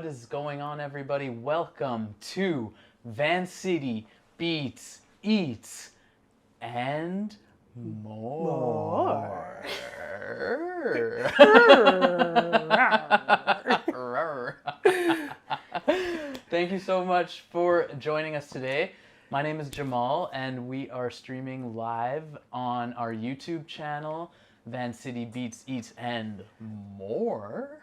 is going on, everybody? Welcome to Vancity Beats, Eats, and more. Thank you so much for joining us today. My name is Jamal, and we are streaming live on our YouTube channel, Vancity Beats, Eats, and more.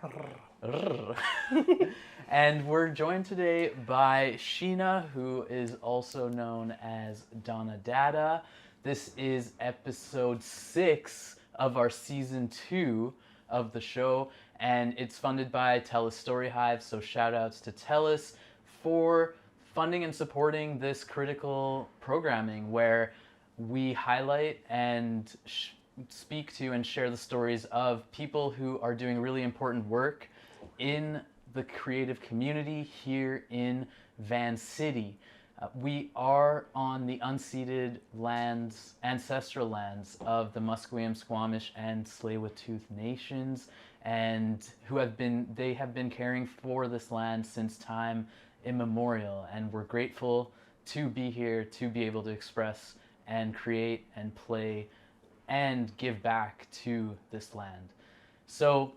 And we're joined today by Sheena, who is also known as Donna Dada. This is episode 6 of our season 2 of the show, and it's funded by TELUS STORYHIVE, so shout outs to TELUS for funding and supporting this critical programming where we highlight and speak to and share the stories of people who are doing really important work in the creative community here in Vancity. We are on the unceded lands, ancestral lands of the Musqueam, Squamish, and Tsleil-Waututh nations, and they have been caring for this land since time immemorial, and we're grateful to be here to be able to express and create and play and give back to this land. So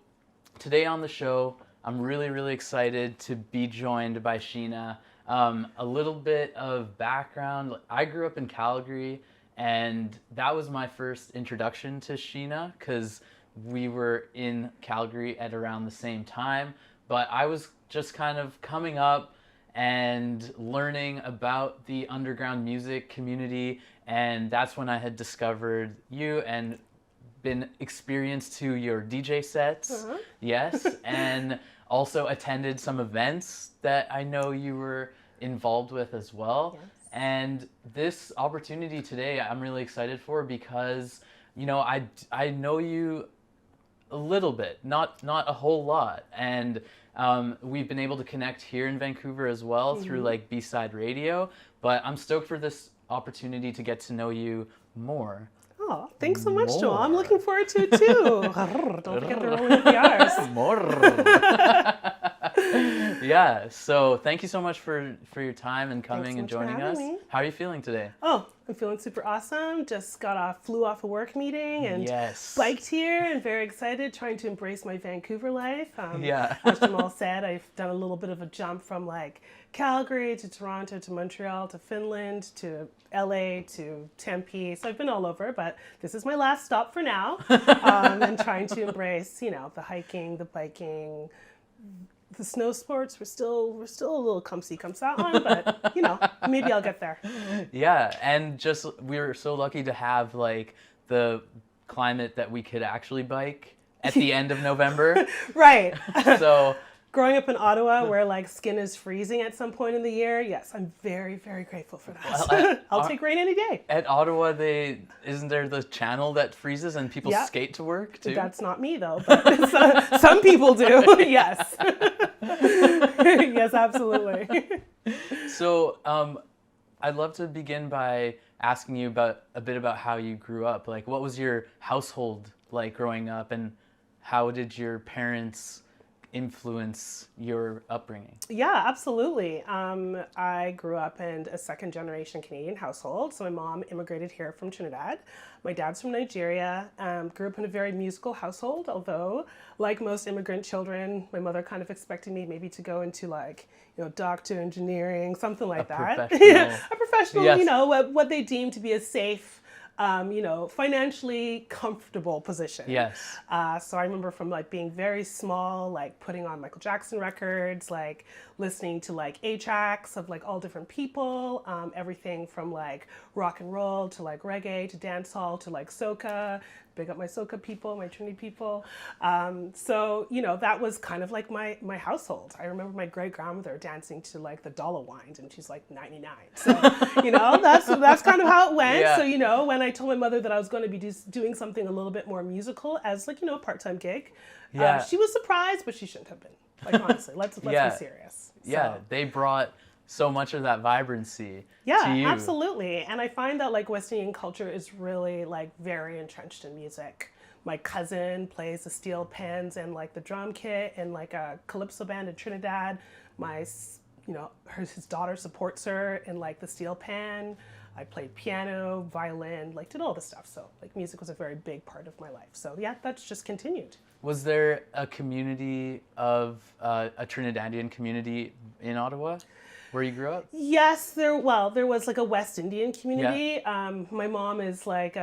today on the show, I'm really excited to be joined by Sheena. A little bit of background. I grew up in Calgary, and that was my first introduction to Sheena because we were in Calgary at around the same time, but I was just kind of coming up and learning about the underground music community, and that's when I had discovered you and been experienced to your DJ sets. Yes, and also attended some events that I know you were involved with as well. Yes. And this opportunity today I'm really excited for because, you know, I know you a little bit, not a whole lot, and we've been able to connect here in Vancouver as well through like B-Side Radio, but I'm stoked for this opportunity to get to know you more. Oh, thanks so much, Joel. I'm looking forward to it too. Don't forget the rolling with the R's. More. Yeah, so thank you so much for your time and coming and joining us. How are you feeling today? Oh, I'm feeling super awesome. Just flew off a work meeting and biked here and very excited, trying to embrace my Vancouver life. As Jamal said, I've done a little bit of a jump from like Calgary to Toronto to Montreal to Finland to LA to Tempe. So I've been all over, but this is my last stop for now. And trying to embrace, you know, the hiking, the biking, the snow sports. We're still a little comes that one, but you know, maybe I'll get there. Yeah, and just we were so lucky to have like the climate that we could actually bike at the end of November. Right. So growing up in Ottawa, where like skin is freezing at some point in the year, yes, I'm very grateful for that. Well, I'll take rain any day. At Ottawa, isn't there the channel that freezes and people skate to work too? That's not me though, but some people do. Yes. Yes, absolutely. So I'd love to begin by asking you a bit about how you grew up. Like, what was your household like growing up, and how did your parents influence your upbringing? Yeah, absolutely. I grew up in a second-generation Canadian household. So my mom immigrated here from Trinidad. My dad's from Nigeria. Grew up in a very musical household, although, like most immigrant children, my mother kind of expected me maybe to go into like, you know, doctor, engineering, something like that. A professional, yes. You know, what they deem to be a safe, you know, financially comfortable position. Yes. So I remember from like being very small, like putting on Michael Jackson records, like listening to like 8-tracks of like all different people, everything from like rock and roll to like reggae to dancehall to like soca. Big up my soca people, my Trinity people. So, you know, that was kind of like my household. I remember my great grandmother dancing to like the Dollar Wines, and she's like 99. So, you know, that's kind of how it went. Yeah. So, you know, when I told my mother that I was going to be doing something a little bit more musical as like, you know, a part-time gig, she was surprised, but she shouldn't have been. Like, honestly, let's be serious. So. Yeah, they brought so much of that vibrancy to you. Absolutely. And I find that like West Indian culture is really like very entrenched in music. My cousin plays the steel pans and like the drum kit and like a calypso band in Trinidad. His daughter supports her in like the steel pan. I played piano, violin, like did all the stuff. So like music was a very big part of my life. So yeah, that's just continued. Was there a community of a Trinidadian community in Ottawa where you grew up? Yes, there was like a West Indian community. Yeah. My mom is like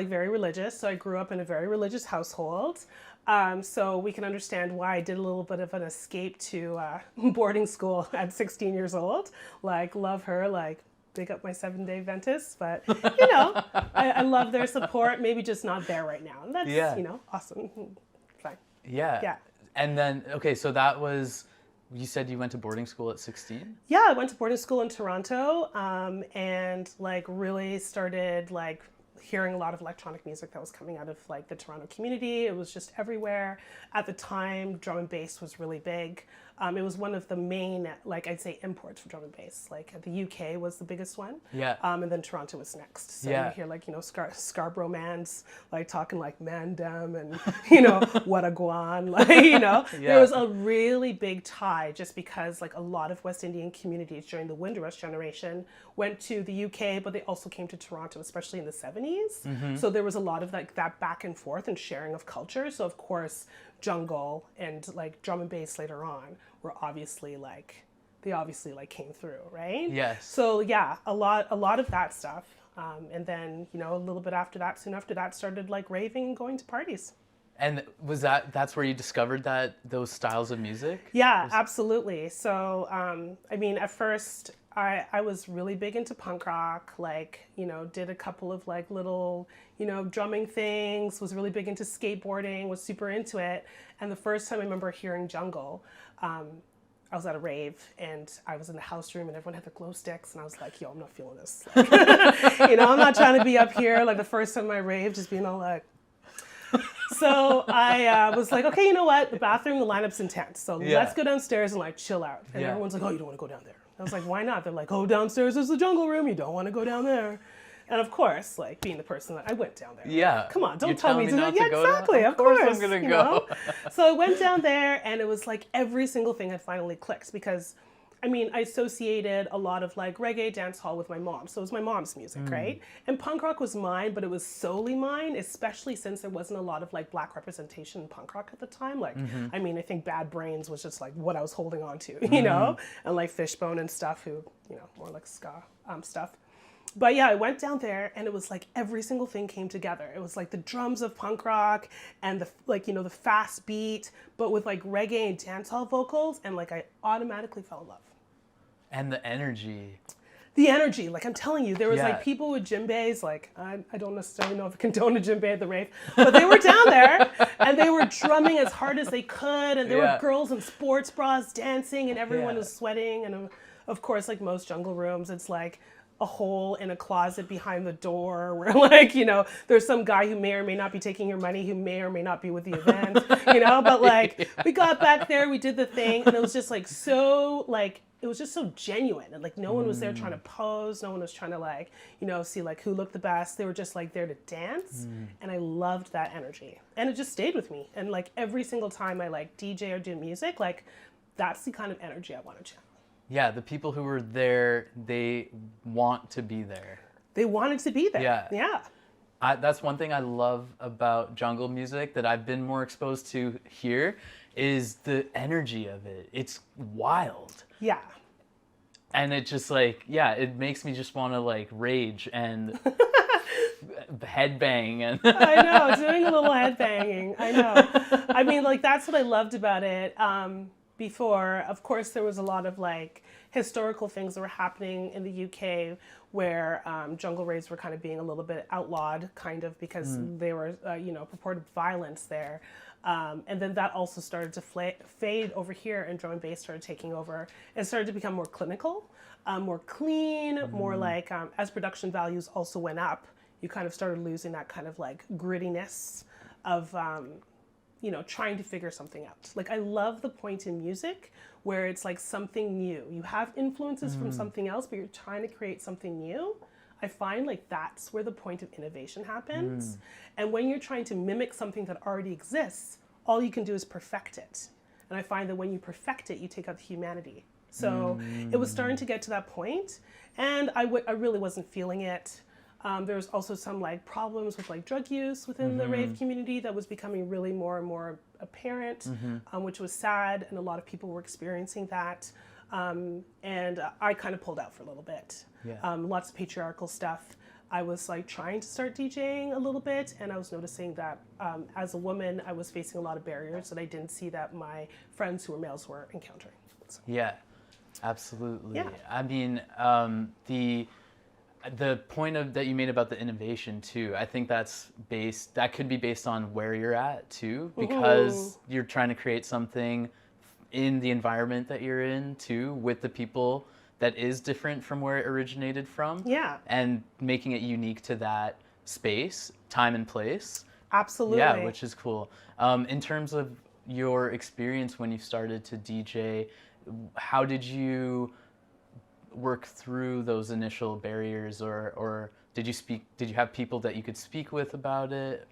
very religious, so I grew up in a very religious household. So we can understand why I did a little bit of an escape to boarding school at 16 years old. Like, love her, like, big up my 7-day Adventists. But, I love their support, maybe just not there right now. And that's, awesome. Fine. Yeah. Yeah. And then, okay, so that was, you said you went to boarding school at 16? Yeah, I went to boarding school in Toronto and, like, really started, like, hearing a lot of electronic music that was coming out of like the Toronto community. It was just everywhere. At the time, drum and bass was really big. It was one of the main, like I'd say, imports for drum and bass. Like the UK was the biggest one. Yeah. And then Toronto was next. So you hear like, Scarborough mans, like talking like Mandem and, what a guan, like, There was a really big tie just because like a lot of West Indian communities during the Windrush generation went to the UK, but they also came to Toronto, especially in the 70s. Mm-hmm. So there was a lot of like that back and forth and sharing of culture. So of course, jungle and like drum and bass later on were obviously like came through, right? Yes. So yeah, a lot of that stuff. And then, a little bit after that, soon after that, started like raving and going to parties. And that's where you discovered those styles of music? Yeah, absolutely. So, at first I was really big into punk rock, like, did a couple of like little, drumming things, was really big into skateboarding, was super into it. And the first time I remember hearing jungle, I was at a rave and I was in the house room and everyone had their glow sticks and I was like, yo, I'm not feeling this. Like, I'm not trying to be up here like the first time I raved, just being all like, so I was like, okay, you know what? The bathroom, the lineup's intense. So let's go downstairs and like chill out. And everyone's like, oh, you don't want to go down there. I was like, why not? They're like, oh, downstairs is the jungle room. You don't want to go down there. And of course, like being the person that I went down there. Yeah. Come on, don't tell me to do not that. to go Yeah, exactly. down? Of course. I'm going to go. So I went down there and it was like every single thing had finally clicked because I associated a lot of like reggae dance hall with my mom. So it was my mom's music, right? And punk rock was mine, but it was solely mine, especially since there wasn't a lot of like black representation in punk rock at the time. Like, I think Bad Brains was just like what I was holding on to, and like Fishbone and stuff who, more like ska stuff. But yeah, I went down there and it was like every single thing came together. It was like the drums of punk rock and the fast beat, but with like reggae and dancehall vocals. And like I automatically fell in love. And the energy. The energy, like I'm telling you, there was like people with djembes, like I don't necessarily know if I condone a djembe at the rave, but they were down there and they were drumming as hard as they could. And there were girls in sports bras dancing and everyone was sweating. And of course, like most jungle rooms, it's like a hole in a closet behind the door where like, there's some guy who may or may not be taking your money, who may or may not be with the event, but like we got back there, we did the thing and it was just like so like, it was just so genuine and like no one was there trying to pose, no one was trying to like, see like who looked the best. They were just like there to dance and I loved that energy and it just stayed with me. And like every single time I like DJ or do music, like that's the kind of energy I want to channel. Yeah, the people who were there, they want to be there. They wanted to be there. Yeah. That's one thing I love about jungle music that I've been more exposed to here is the energy of it. It's wild. Yeah. And it just like, it makes me just want to like rage and headbang. And I know, doing a little headbanging. I know. Like that's what I loved about it. Before, of course, there was a lot of like historical things that were happening in the UK where jungle raves were kind of being a little bit outlawed, kind of because they were, purported violence there. And then that also started to fade over here and drum and bass started taking over. It started to become more clinical, more clean, more like as production values also went up, you kind of started losing that kind of like grittiness of trying to figure something out. Like I love the point in music where it's like something new. You have influences from something else, but you're trying to create something new. I find like that's where the point of innovation happens. And when you're trying to mimic something that already exists, all you can do is perfect it. And I find that when you perfect it, you take out the humanity. So it was starting to get to that point, and I really wasn't feeling it. There was also some like problems with like drug use within the rave community that was becoming really more and more apparent, which was sad, and a lot of people were experiencing that. And I kind of pulled out for a little bit. Lots of patriarchal stuff. I was like trying to start DJing a little bit, and I was noticing that as a woman, I was facing a lot of barriers that I didn't see that my friends who were males were encountering. So. Yeah, absolutely. Yeah. I mean, the point that you made about the innovation too, I think that could be based on where you're at too, because you're trying to create something in the environment that you're in too, with the people that is different from where it originated from. Yeah. And making it unique to that space, time and place. Absolutely. Yeah, which is cool. In terms of your experience when you started to DJ, how did you work through those initial barriers, or did you have people that you could speak with about it?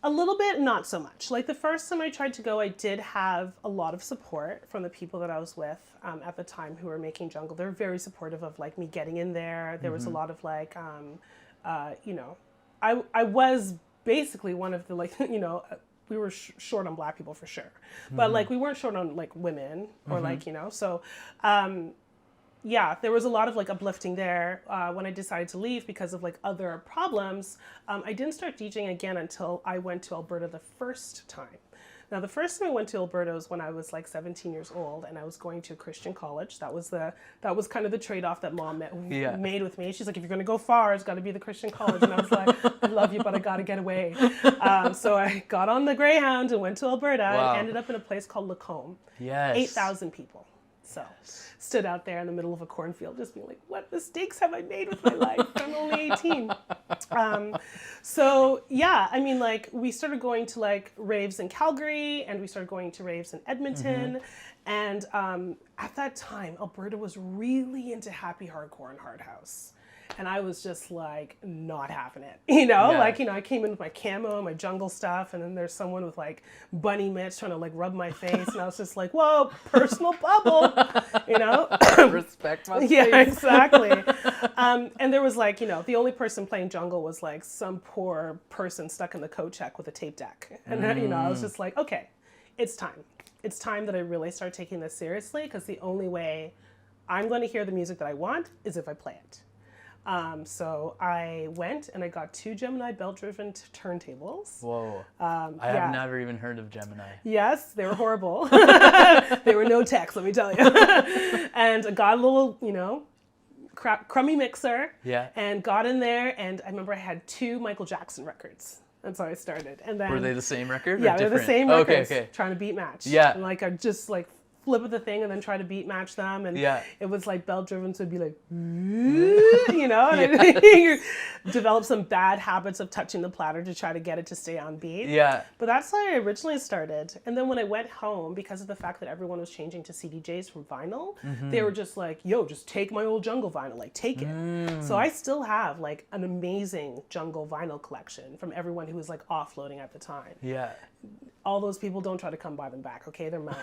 A little bit, not so much. Like the first time I tried to go, I did have a lot of support from the people that I was with at the time who were making jungle. They were very supportive of like me getting in there. There was a lot of like, you know, I was basically one of the like, you know, we were short on Black people for sure, but like we weren't short on like women or like, you know, so yeah, there was a lot of like uplifting there. When I decided to leave because of like other problems, I didn't start DJing again until I went to Alberta the first time. Now, the first time I went to Alberta was when I was like 17 years old, and I was going to a Christian college. That was kind of the trade-off that mom made with me. She's like, if you're going to go far, it's got to be the Christian college. And I was like, I love you, but I got to get away. So I got on the Greyhound and went to Alberta and ended up in a place called Lacombe. Yes. 8,000 people. So stood out there in the middle of a cornfield just being like, what mistakes have I made with my life? I'm only 18. So yeah, I mean, like we started going to like raves in Calgary, and we started going to raves in Edmonton. And at that time, Alberta was really into happy hardcore and hard house. And I was just like not having it, you know, like, you know, I came in with my camo and my jungle stuff, and then there's someone with like bunny mitts trying to like rub my face. And I was just like, whoa, personal bubble, you know? Respect my space. Yeah, exactly. And there was like, you know, the only person playing jungle was like some poor person stuck in the coat check with a tape deck. And then, you know, I was just like, okay, it's time. It's time that I really start taking this seriously, because the only way I'm going to hear the music that I want is if I play it. So I went and I got 2 Gemini belt-driven turntables. Whoa. I have never even heard of Gemini. Yes, they were horrible. They were no techs, let me tell you. And I got a little, you know, crummy mixer. Yeah. And got in there, and I remember I had 2 Michael Jackson records. That's how I started. And then, were they the same record? Yeah, they're the same records. Okay. Trying to beat match. Yeah. And like I just like flip of the thing and then try to beat match them, and it was like belt driven, so it'd be like, you know, and you develop some bad habits of touching the platter to try to get it to stay on beat. Yeah. But that's how I originally started. And then when I went home, because of the fact that everyone was changing to CDJs from vinyl, they were just like, yo, just take my old jungle vinyl, like take it. So I still have like an amazing jungle vinyl collection from everyone who was like offloading at the time. Yeah. All those people, don't try to come buy them back, okay? They're mine.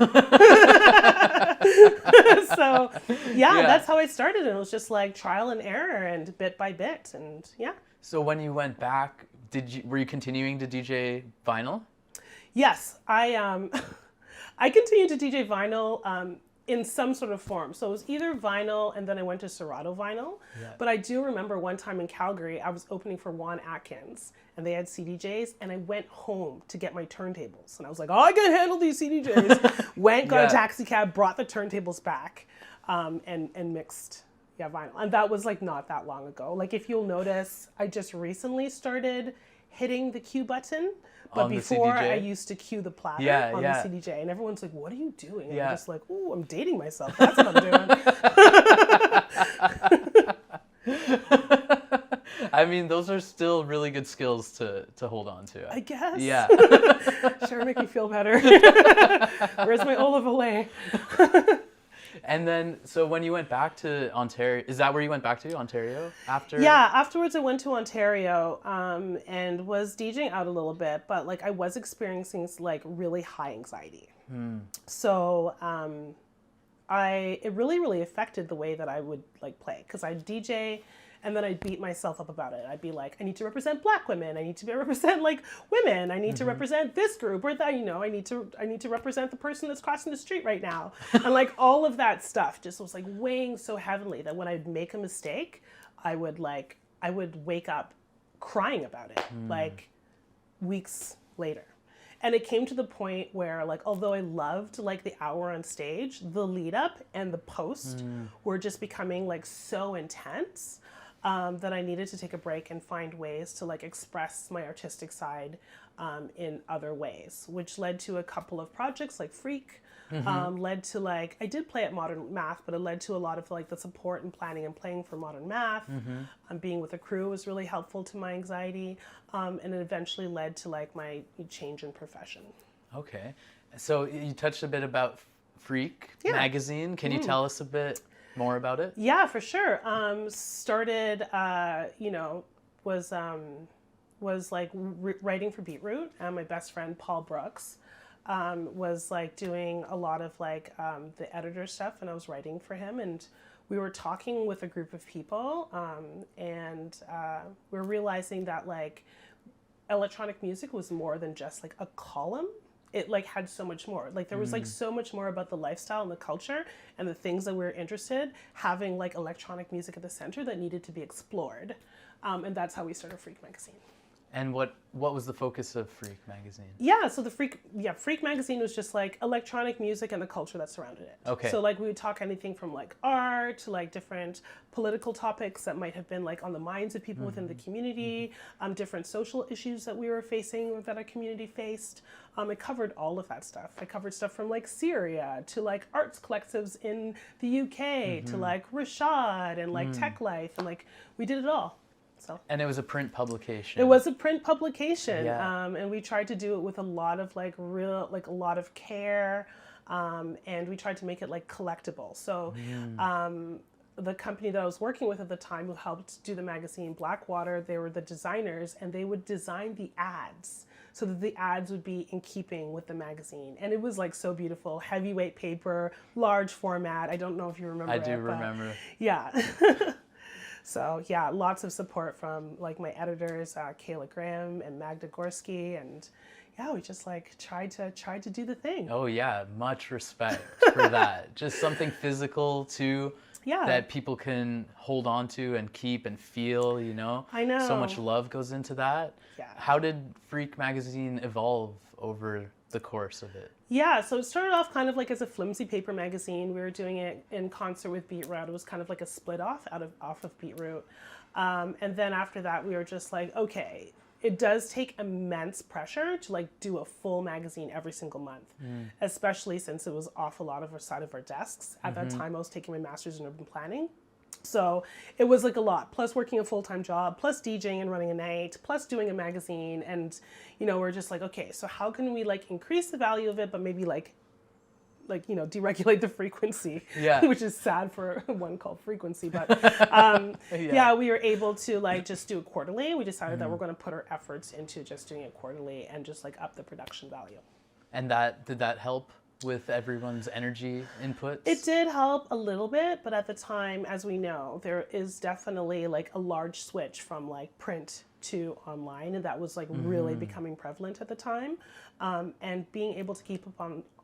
So, yeah, that's how I started. And it was just like trial and error and bit by bit, and yeah. So when you went back, were you continuing to DJ vinyl? Yes, I continued to DJ vinyl in some sort of form. So it was either vinyl, and then I went to Serato vinyl. Yeah. But I do remember one time in Calgary, I was opening for Juan Atkins, and they had CDJs, and I went home to get my turntables. And I was like, oh, I can handle these CDJs. Went, got a taxi cab, brought the turntables back, and mixed vinyl. And that was like not that long ago. Like if you'll notice, I just recently started hitting the cue button. But before, I used to cue the platter on the CDJ. And everyone's like, what are you doing? And I'm just like, ooh, I'm dating myself. That's what I'm doing. I mean, those are still really good skills to hold on to. I guess. Yeah. Sure, make me feel better. Where's my olive olay? And then, so when you went back to Ontario, is that where you went back to, Ontario, after? Yeah, afterwards I went to Ontario and was DJing out a little bit, but like I was experiencing like really high anxiety. So it really affected the way that I would like play, because I'd DJ and then I'd beat myself up about it. I'd be like, I need to represent Black women. I need to represent like women. I need to represent this group or that. You know, I need to represent the person that's crossing the street right now. And like all of that stuff just was like weighing so heavily that when I'd make a mistake, I would wake up crying about it like weeks later. And it came to the point where, like, although I loved like the hour on stage, the lead up and the post were just becoming like so intense that I needed to take a break and find ways to like express my artistic side in other ways, which led to a couple of projects like Freq, led to like, I did play at Modern Math, but it led to a lot of like the support and planning and playing for Modern Math. Being with a crew was really helpful to my anxiety. And it eventually led to like my change in profession. Okay. So you touched a bit about Freq magazine. Can you tell us a bit more about it? Yeah, for sure. Started, was like writing for Beetroot. My best friend, Paul Brooks, was like doing a lot of like the editor stuff, and I was writing for him, and we were talking with a group of people, and we're realizing that like electronic music was more than just like a column. It like had so much more. Like there was like so much more about the lifestyle and the culture and the things that we were interested, having like electronic music at the center that needed to be explored. And that's how we started Freq magazine. And what was the focus of Freq magazine? Yeah, so the Freq magazine was just like electronic music and the culture that surrounded it. Okay. So like we would talk anything from like art to like different political topics that might have been like on the minds of people within the community, different social issues that we were facing or that our community faced. It covered all of that stuff. It covered stuff from like Syria to like arts collectives in the UK to like Rashad and like Tech Life, and like we did it all. So. And it was a print publication. It was a print publication, Yeah. And we tried to do it with a lot of like a lot of care, and we tried to make it like collectible. So the company that I was working with at the time, who helped do the magazine, Blackwater, they were the designers, and they would design the ads so that the ads would be in keeping with the magazine. And it was like so beautiful, heavyweight paper, large format. I don't know if you remember it. I do remember. Yeah. So yeah, lots of support from like my editors, Kayla Graham and Magda Gorski, and yeah, we just like tried to do the thing. Oh yeah, much respect for that. Just something physical too, that people can hold on to and keep and feel, you know? I know. So much love goes into that. Yeah. How did Freq magazine evolve over the course of it? Yeah, so it started off kind of like as a flimsy paper magazine. We were doing it in concert with Beetroot. It was kind of like a split off of Beetroot. And then after that, we were just like, okay, it does take immense pressure to like do a full magazine every single month, especially since it was off a lot of our side of our desks. At that time, I was taking my master's in urban planning. So it was like a lot, plus working a full-time job, plus DJing and running a night, plus doing a magazine. And, you know, we're just like, okay, so how can we like increase the value of it, but maybe like, you know, deregulate the frequency, which is sad for one called frequency. But yeah, we were able to like just do it quarterly. We decided that we're going to put our efforts into just doing it quarterly and just like up the production value. And did that help with everyone's energy inputs? It did help a little bit, but at the time, as we know, there is definitely like a large switch from like print to online, and that was like really becoming prevalent at the time. And being able to keep up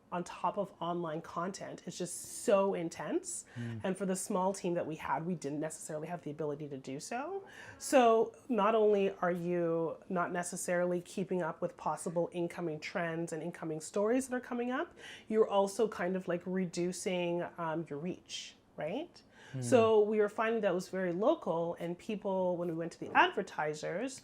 on top of online content is just so intense. And for the small team that we had, we didn't necessarily have the ability to do so. So not only are you not necessarily keeping up with possible incoming trends and incoming stories that are coming up, you're also kind of like reducing your reach, right? So we were finding that it was very local, and people, when we went to the advertisers,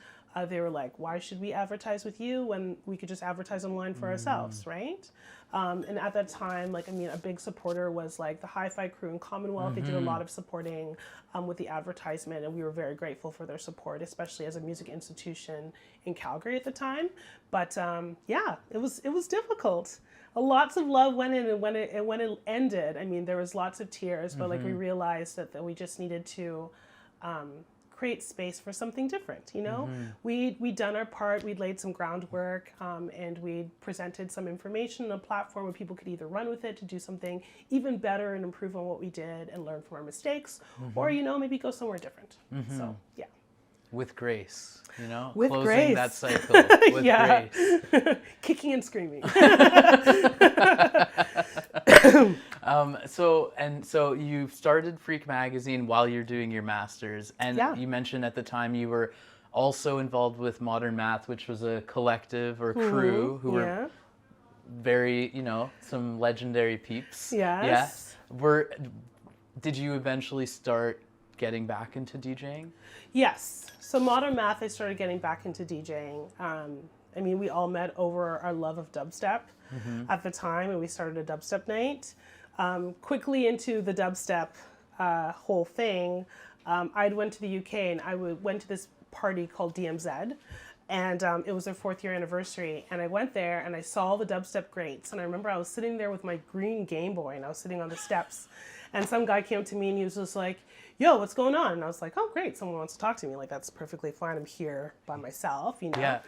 they were like, why should we advertise with you when we could just advertise online for ourselves, right? And at that time, like, I mean, a big supporter was like the Hi-Fi crew in Commonwealth. They did a lot of supporting with the advertisement, and we were very grateful for their support, especially as a music institution in Calgary at the time. But yeah, it was difficult. Lots of love went in, and when it ended, I mean, there was lots of tears, but like we realized that we just needed to create space for something different, you know? We'd done our part, we'd laid some groundwork, and we presented some information on a platform where people could either run with it to do something even better and improve on what we did and learn from our mistakes, or, you know, maybe go somewhere different. So, yeah. With grace, you know? With Closing grace. that cycle with grace. Kicking and screaming. So you started Freq magazine while you're doing your master's, and you mentioned at the time you were also involved with Modern Math, which was a collective or crew who were very, you know, some legendary peeps. Yes. Yeah. Did you eventually start getting back into DJing? Yes. So Modern Math, I started getting back into DJing. I mean, we all met over our love of dubstep at the time, and we started a dubstep night. Quickly into the dubstep whole thing, I went to the UK and I went to this party called DMZ, and it was their 4th year anniversary. And I went there and I saw all the dubstep greats. And I remember I was sitting there with my green Game Boy, and I was sitting on the steps. And some guy came up to me and he was just like, yo, what's going on? And I was like, oh, great, someone wants to talk to me. Like, that's perfectly fine. I'm here by myself, you know? Yeah.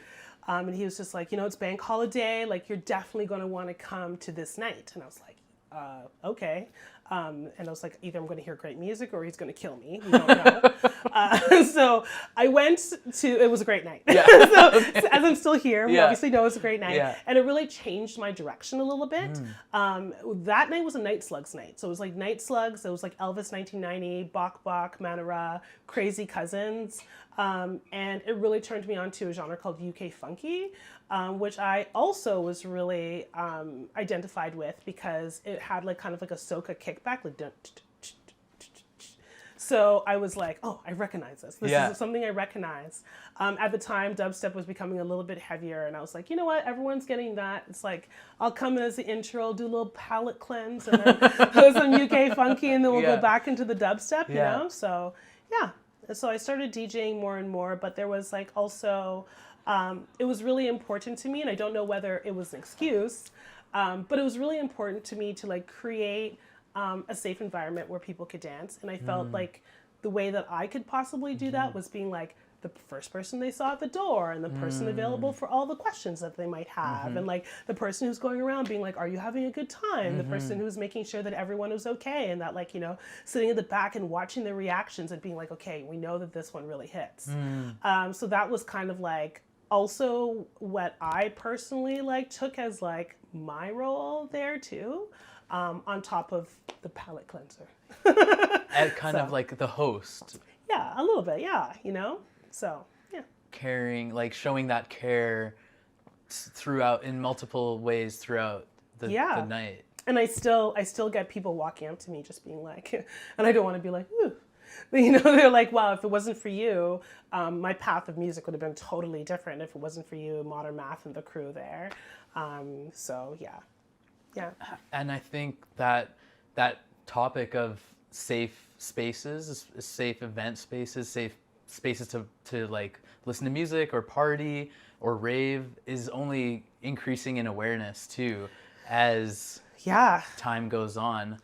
And he was just like, you know, it's bank holiday. Like, you're definitely going to want to come to this night. And I was like, okay. And I was like, either I'm going to hear great music or he's going to kill me. We don't know. So I went to, it was a great night. Yeah. So as I'm still here, we obviously know it's a great night. Yeah. And it really changed my direction a little bit. That night was a Night Slugs night. So it was like Night Slugs. It was like Elvis 1990, Bok Bok, Manara, Crazy Cousins. And it really turned me on to a genre called UK Funky, which I also was really identified with because it had like kind of like a soca kickback, like so I was like, oh, I recognize this. This is something I recognize. At the time, dubstep was becoming a little bit heavier, and I was like, you know what? Everyone's getting that. It's like, I'll come in as the intro, do a little palate cleanse, and then go some UK funky, and then we'll go back into the dubstep, you know? So, yeah. So I started DJing more and more, but there was like also, it was really important to me, and I don't know whether it was an excuse, but it was really important to me to like create a safe environment where people could dance. And I felt like the way that I could possibly do that was being like the first person they saw at the door, and the person available for all the questions that they might have, and like the person who's going around being like, are you having a good time? The person who's making sure that everyone was okay, and that like, you know, sitting at the back and watching their reactions and being like, okay, we know that this one really hits. So that was kind of like also what I personally like took as like my role there too, on top of the palate cleanser. And kind of like the host. Yeah, a little bit, yeah, you know? So, yeah. Caring, like showing that care throughout, in multiple ways throughout the night. And I still get people walking up to me just being like, and I don't want to be like, ooh. But, you know, they're like, wow, if it wasn't for you, my path of music would have been totally different if it wasn't for you, Modern Math and the crew there. So, yeah. Yeah. And I think that topic of safe spaces, safe event spaces, safe spaces to like listen to music or party or rave is only increasing in awareness too as time goes on.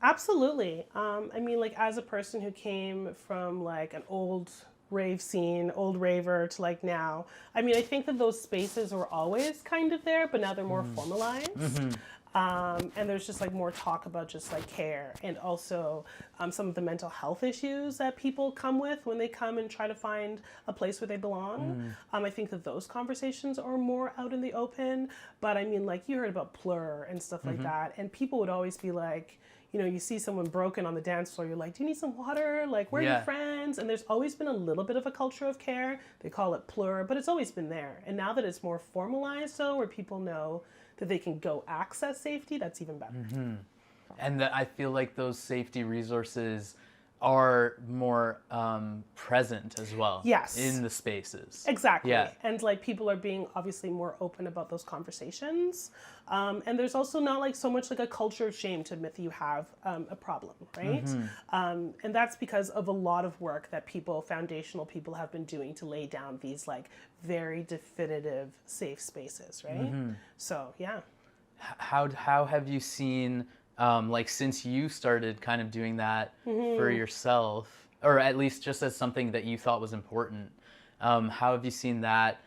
Absolutely. I mean, like as a person who came from like an old rave scene, old raver to like now, I mean, I think that those spaces were always kind of there, but now they're more formalized. And there's just like more talk about just like care, and also some of the mental health issues that people come with when they come and try to find a place where they belong. I think that those conversations are more out in the open, but I mean, like you heard about Plur and stuff like that, and people would always be like, you know, you see someone broken on the dance floor, you're like, do you need some water? Like, where are your friends? And there's always been a little bit of a culture of care. They call it Plur, but it's always been there. And now that it's more formalized, though, where people know that they can go access safety, that's even better. And that I feel like those safety resources are more present as well. Yes. In the spaces. Exactly. Yeah. And like people are being obviously more open about those conversations. And there's also not like so much like a culture of shame to admit that you have a problem, right? And that's because of a lot of work that foundational people have been doing to lay down these like very definitive safe spaces, right? So, yeah. How have you seen, like since you started kind of doing that for yourself, or at least just as something that you thought was important, how have you seen that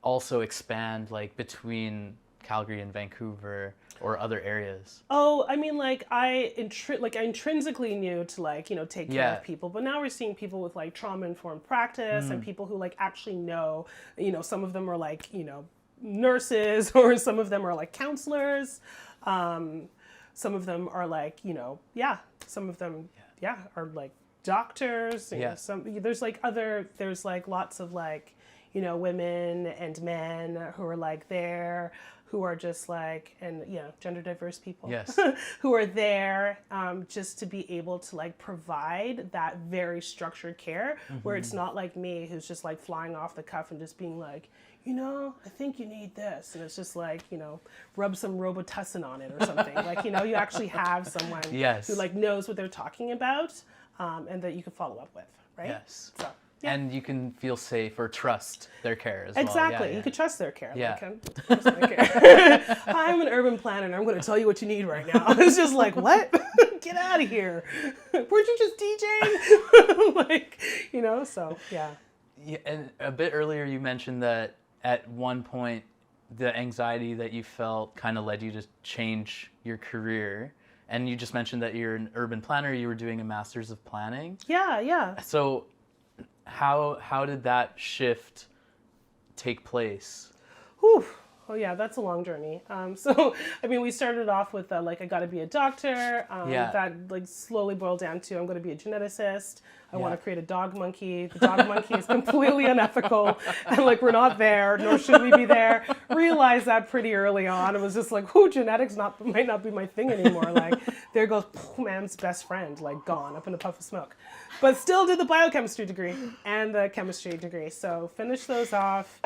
also expand like between Calgary and Vancouver or other areas? Oh, I mean, like I intrinsically knew to like, you know, take care of people, but now we're seeing people with like trauma-informed practice and people who like actually know, you know, some of them are like, you know, nurses or some of them are like counselors. Some of them are like, you know, some of them, are like doctors. You know, there's like lots of like, you know, women and men who are like there, who are just like, and gender diverse people who are there just to be able to like provide that very structured care where it's not like me who's just like flying off the cuff and just being like, you know, I think you need this. And it's just like, you know, rub some Robitussin on it or something. Like, you know, you actually have someone who like knows what they're talking about and that you can follow up with, right? Yes. So, and you can feel safe or trust their care as well. Exactly. You could trust their care. Yeah. Like, trust their care. Hi, I'm an urban planner and I'm going to tell you what you need right now. It's just like, what? Get out of here. Weren't you just DJing? Like, you know, so, yeah. Yeah. And a bit earlier you mentioned that at one point the anxiety that you felt kind of led you to change your career. And you just mentioned that you're an urban planner. You were doing a master's of planning. Yeah. So how did that shift take place? Whew. Oh yeah, that's a long journey. So, I mean, we started off with like, I got to be a doctor. That like slowly boiled down to, I'm going to be a geneticist. I want to create a dog monkey. The dog monkey is completely unethical. And like, we're not there, nor should we be there. Realized that pretty early on. It was just like, genetics might not be my thing anymore. Like, there goes man's best friend, like gone up in a puff of smoke. But still did the biochemistry degree and the chemistry degree. So finished those off.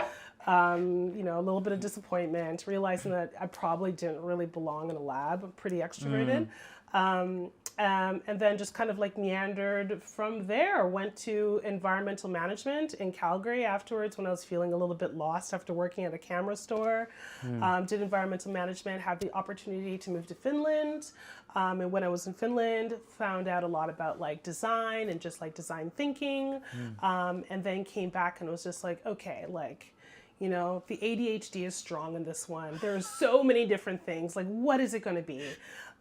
You know, a little bit of disappointment, realizing that I probably didn't really belong in a lab. I'm pretty extroverted. And then just kind of like meandered from there, went to environmental management in Calgary afterwards when I was feeling a little bit lost after working at a camera store. Did environmental management, had the opportunity to move to Finland. And when I was in Finland, found out a lot about like design and just like design thinking. And then came back and was just like, okay, like, you know, the ADHD is strong in this one. There's so many different things. Like, what is it going to be?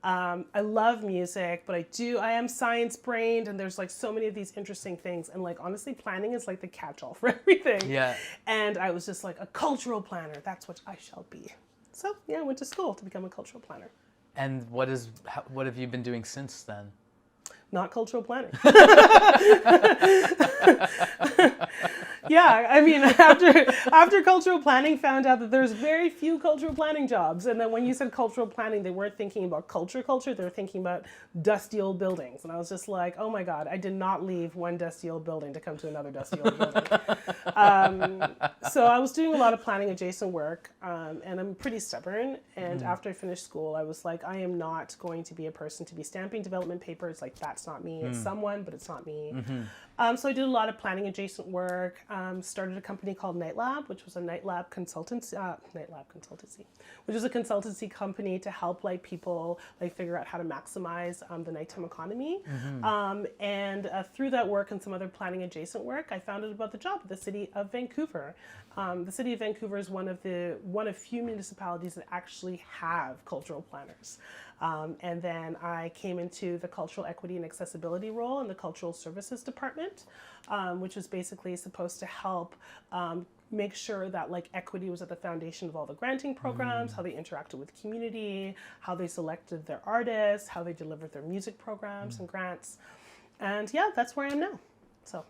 I love music, but I am science brained, and there's like so many of these interesting things. And like, honestly, planning is like the catch-all for everything. Yeah. And I was just like, a cultural planner, that's what I shall be. So yeah, I went to school to become a cultural planner. And what have you been doing since then? Not cultural planning. Yeah, I mean, after cultural planning, found out that there's very few cultural planning jobs. And then when you said cultural planning, they weren't thinking about culture, they were thinking about dusty old buildings. And I was just like, oh my God, I did not leave one dusty old building to come to another dusty old building. So I was doing a lot of planning adjacent work, and I'm pretty stubborn. And after I finished school, I was like, I am not going to be a person to be stamping development papers. Like, that's not me. It's someone, but it's not me. So I did a lot of planning adjacent work. Started a company called Nightlab, which was a Nightlab consultancy, which is a consultancy company to help like people like figure out how to maximize the nighttime economy. And through that work and some other planning adjacent work, I found out about the job at the city of Vancouver. The city of Vancouver is one of few municipalities that actually have cultural planners. And then I came into the cultural equity and accessibility role in the cultural services department, which was basically supposed to help make sure that like equity was at the foundation of all the granting programs, how they interacted with the community, how they selected their artists, how they delivered their music programs and grants. And yeah, that's where I am now. So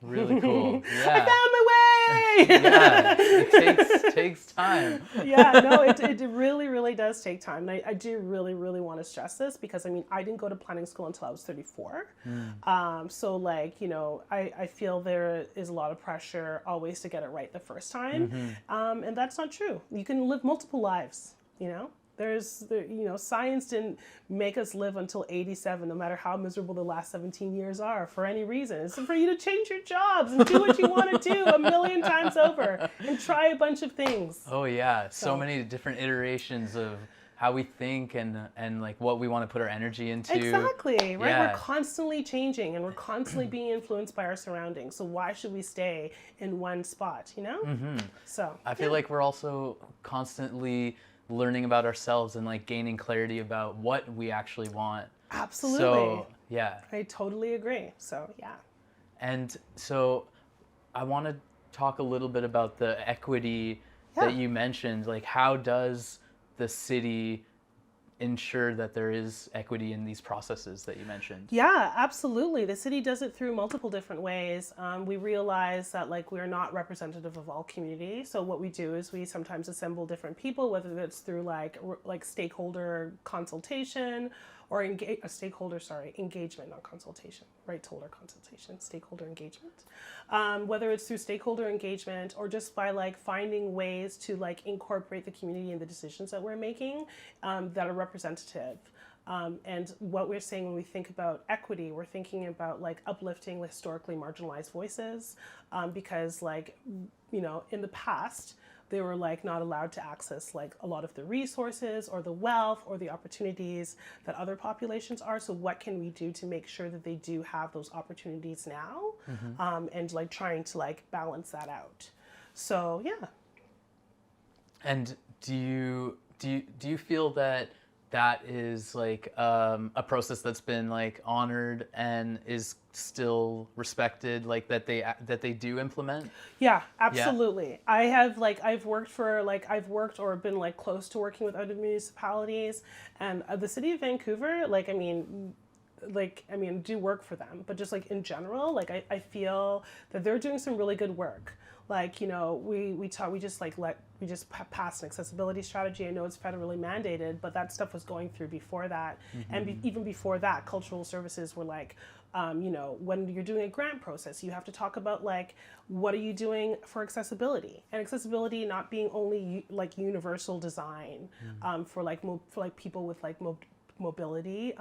really cool. Yeah. I found my way. Yeah, it takes time. Yeah, no, it really, really does take time. And I do really, really want to stress this because, I mean, I didn't go to planning school until I was 34. So, like, you know, I feel there is a lot of pressure always to get it right the first time. And that's not true. You can live multiple lives, you know? You know, science didn't make us live until 87, no matter how miserable the last 17 years are, for any reason. It's for you to change your jobs and do what you want to do a million times over and try a bunch of things. Oh yeah, so many different iterations of how we think and like what we want to put our energy into. Exactly, right? Yeah. We're constantly changing and we're constantly being influenced by our surroundings. So why should we stay in one spot, you know? So I feel like we're also constantly learning about ourselves and like gaining clarity about what we actually want. Absolutely. So, yeah. I totally agree. So, yeah. And so I want to talk a little bit about the equity that you mentioned. Like, how does the city ensure that there is equity in these processes that you mentioned? Yeah, absolutely. The city does it through multiple different ways. We realize that like we're not representative of all communities. So what we do is we sometimes assemble different people, whether that's through like stakeholder consultation or engagement, not consultation, right? Holder consultation, stakeholder engagement. Whether it's through stakeholder engagement or just by like finding ways to like incorporate the community in the decisions that we're making that are representative. And what we're saying when we think about equity, we're thinking about like uplifting historically marginalized voices because like, you know, in the past, they were like not allowed to access like a lot of the resources or the wealth or the opportunities that other populations are. So what can we do to make sure that they do have those opportunities now? And like trying to like balance that out. So yeah. And do you feel that that is like a process that's been like honored and is still respected, like that they do implement? Yeah, absolutely. Yeah. I've worked or been like close to working with other municipalities, and the city of Vancouver, I do work for them, but just like in general, like I feel that they're doing some really good work. Like, you know, we just passed an accessibility strategy. I know it's federally mandated, but that stuff was going through before that. And even before that, cultural services were like, you know, when you're doing a grant process, you have to talk about like, what are you doing for accessibility? And accessibility not being only like universal design for people with like mobility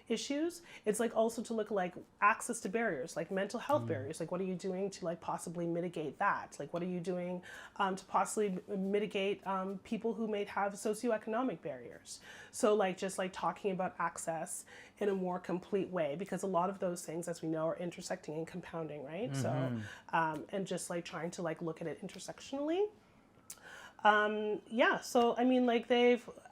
issues. It's like also to look at like access to barriers, like mental health barriers. Like what are you doing to like possibly mitigate that? Like what are you doing to possibly mitigate people who may have socioeconomic barriers? So like just like talking about access in a more complete way, because a lot of those things, as we know, are intersecting and compounding, right? So and just like trying to like look at it intersectionally. So I mean, like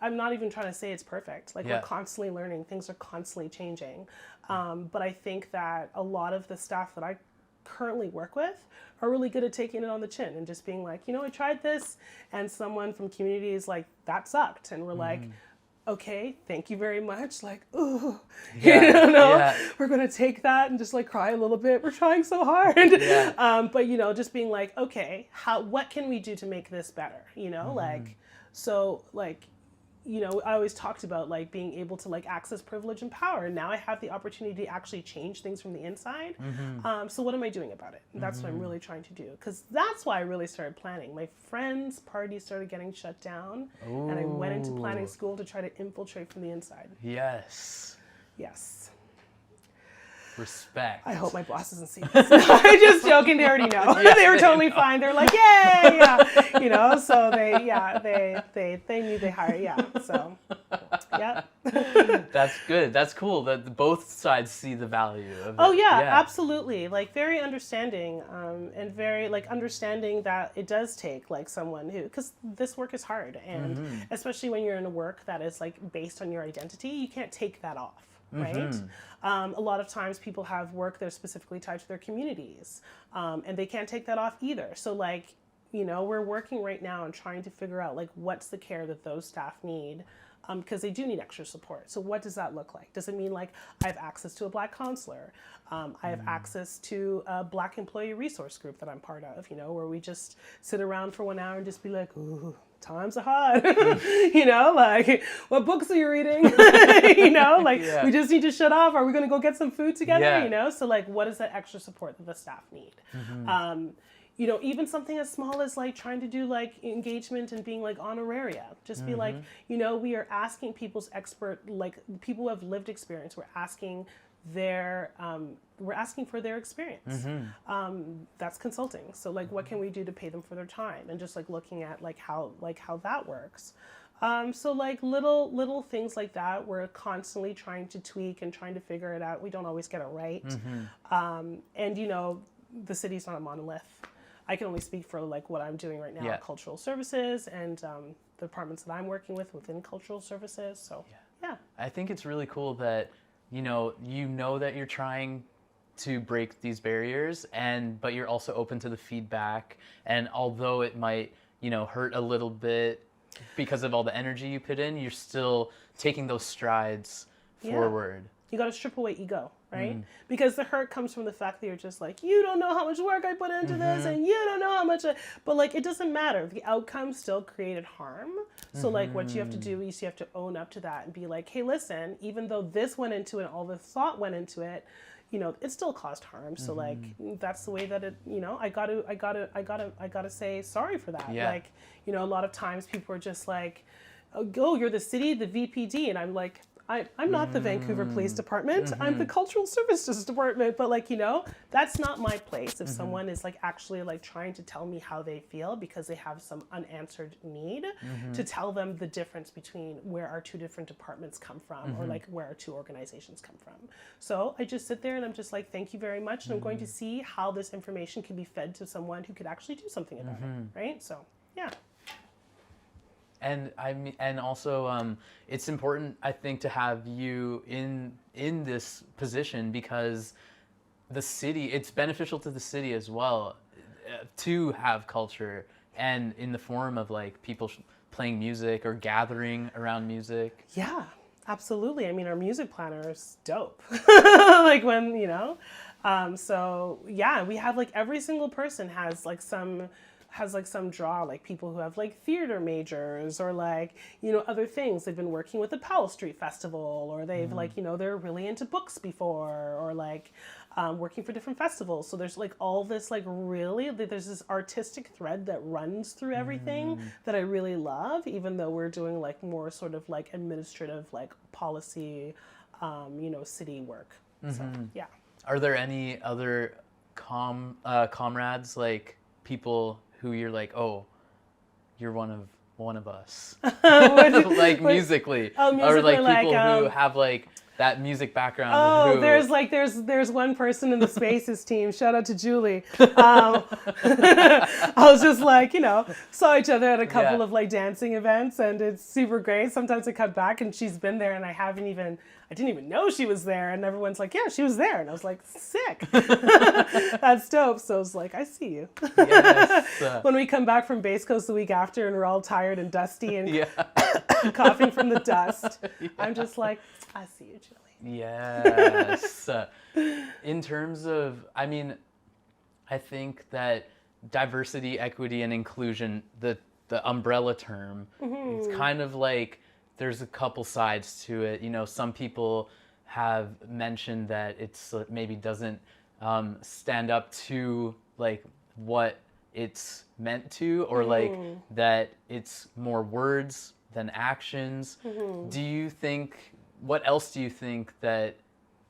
I'm not even trying to say it's perfect. Like we're constantly learning, things are constantly changing. But I think that a lot of the staff that I currently work with are really good at taking it on the chin and just being like, you know, I tried this, and someone from community is like, that sucked. And we're like, okay, thank you very much. Like, ooh, we're going to take that and just like cry a little bit. We're trying so hard. But, you know, just being like, okay, what can we do to make this better? You know, like, so like, you know, I always talked about like being able to like access privilege and power. And now I have the opportunity to actually change things from the inside. So what am I doing about it? And that's what I'm really trying to do. Because that's why I really started planning. My friends' parties started getting shut down. And I went into planning school to try to infiltrate from the inside. Yes. Respect. I hope my boss doesn't see this. I'm just joking. They already know. They were totally fine. They're like, yay, yeah. You know, so they knew they hired, So, yeah. That's good. That's cool that both sides see the value of it. Oh, yeah, absolutely. Like, very understanding and very, like, understanding that it does take, like, someone who, because this work is hard. And especially when you're in a work that is, like, based on your identity, you can't take that off. Right? A lot of times people have work that are specifically tied to their communities, and they can't take that off either. So like, you know, we're working right now and trying to figure out like what's the care that those staff need because they do need extra support. So what does that look like? Does it mean like I have access to a Black counselor? I have access to a Black employee resource group that I'm part of, you know, where we just sit around for 1 hour and just be like, ooh, times are hard. You know, like, what books are you reading? You know, like, we just need to shut off. Are we going to go get some food together? You know, so like, what is that extra support that the staff need? You know, even something as small as like trying to do like engagement and being like honoraria. Just be like, you know, we are asking people's like people who have lived experience. We're asking for their experience. That's consulting. So like, what can we do to pay them for their time? And just like looking at like how that works. So like little things like that, we're constantly trying to tweak and trying to figure it out. We don't always get it right. And you know, the city's not a monolith. I can only speak for like what I'm doing right now at cultural services and the departments that I'm working with within cultural services. So yeah. I think it's really cool that you know that you're trying to break these barriers, but you're also open to the feedback. And although it might, you know, hurt a little bit because of all the energy you put in, you're still taking those strides forward. You got to strip away ego, right? Because the hurt comes from the fact that you're just like, you don't know how much work I put into this, and you don't know how much, but like, it doesn't matter. The outcome still created harm. So like, what you have to do is you have to own up to that and be like, hey, listen, even though this went into it, all the thought went into it, you know, it still caused harm. So like, that's the way that it, you know, I gotta say sorry for that. Like, you know, a lot of times people are just like, oh, you're the city, the VPD. And I'm like, I'm not the Vancouver Police Department. I'm the Cultural Services Department. But like, you know, that's not my place. If someone is like actually like trying to tell me how they feel because they have some unanswered need, to tell them the difference between where our two different departments come from or like where our two organizations come from. So I just sit there and I'm just like, thank you very much. And I'm going to see how this information can be fed to someone who could actually do something about it. Right? So, yeah. And I mean, and also, it's important, I think, to have you in this position because the city, it's beneficial to the city as well to have culture and in the form of like people playing music or gathering around music. Yeah, absolutely. I mean, our music planner is dope. Like when, you know, so yeah, we have like every single person has like some draw, like people who have like theater majors or like, you know, other things. They've been working with the Powell Street Festival or they've like, you know, they're really into books before or like working for different festivals. So there's like all this like really, there's this artistic thread that runs through everything that I really love, even though we're doing like more sort of like administrative, like policy, you know, city work. So, yeah. Are there any other comrades, like people who you're like, oh, you're one of us, like musically, or like people who have like that music background? Oh, there's one person in the Spaces team. Shout out to Julie. I was just like, you know, saw each other at a couple of like dancing events, and it's super great. Sometimes I cut back, and she's been there, and I didn't even know she was there, and everyone's like, yeah, she was there, and I was like, sick. That's dope. So I was like, I see you. Yes. When we come back from Base Coast the week after, and we're all tired and dusty and coughing from the dust, I'm just like, I see you, Julie. Yes. In terms of, I mean, I think that diversity, equity, and inclusion, the umbrella term, it's kind of like there's a couple sides to it. You know, some people have mentioned that it's maybe doesn't stand up to like what it's meant to, or like that it's more words than actions. Do you think, what else do you think that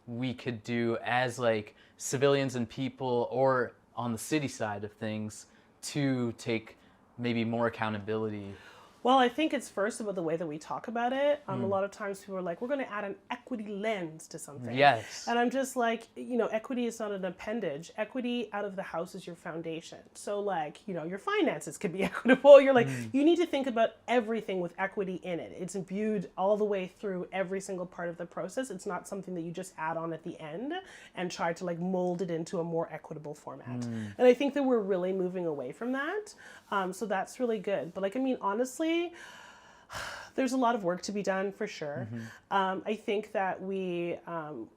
we could do as like civilians and people, or on the city side of things, to take maybe more accountability? Well, I think it's first about the way that we talk about it. A lot of times people are like, we're going to add an equity lens to something. Yes. And I'm just like, you know, equity is not an appendage. Equity out of the house is your foundation. So like, you know, your finances could be equitable. You're like, you need to think about everything with equity in it. It's imbued all the way through every single part of the process. It's not something that you just add on at the end and try to like mold it into a more equitable format. And I think that we're really moving away from that. So that's really good. But like, I mean, honestly, There's a lot of work to be done for sure. I think that we,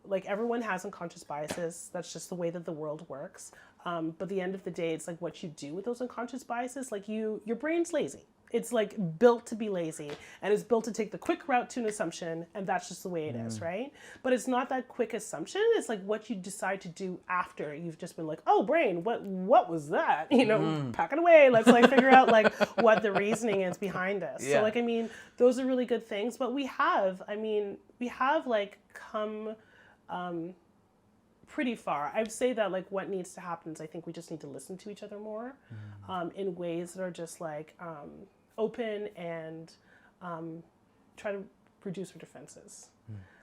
like everyone has unconscious biases. That's just the way that the world works. But at the end of the day, it's like what you do with those unconscious biases. Like your brain's lazy. It's like built to be lazy, and it's built to take the quick route to an assumption, and that's just the way it is, right? But it's not that quick assumption. It's like what you decide to do after you've just been like, oh, brain, what was that? You know, pack it away. Let's like figure out like what the reasoning is behind this. Yeah. So like, I mean, those are really good things, but we have like come pretty far. I would say that like what needs to happen is I think we just need to listen to each other more in ways that are just like open and try to reduce our defenses.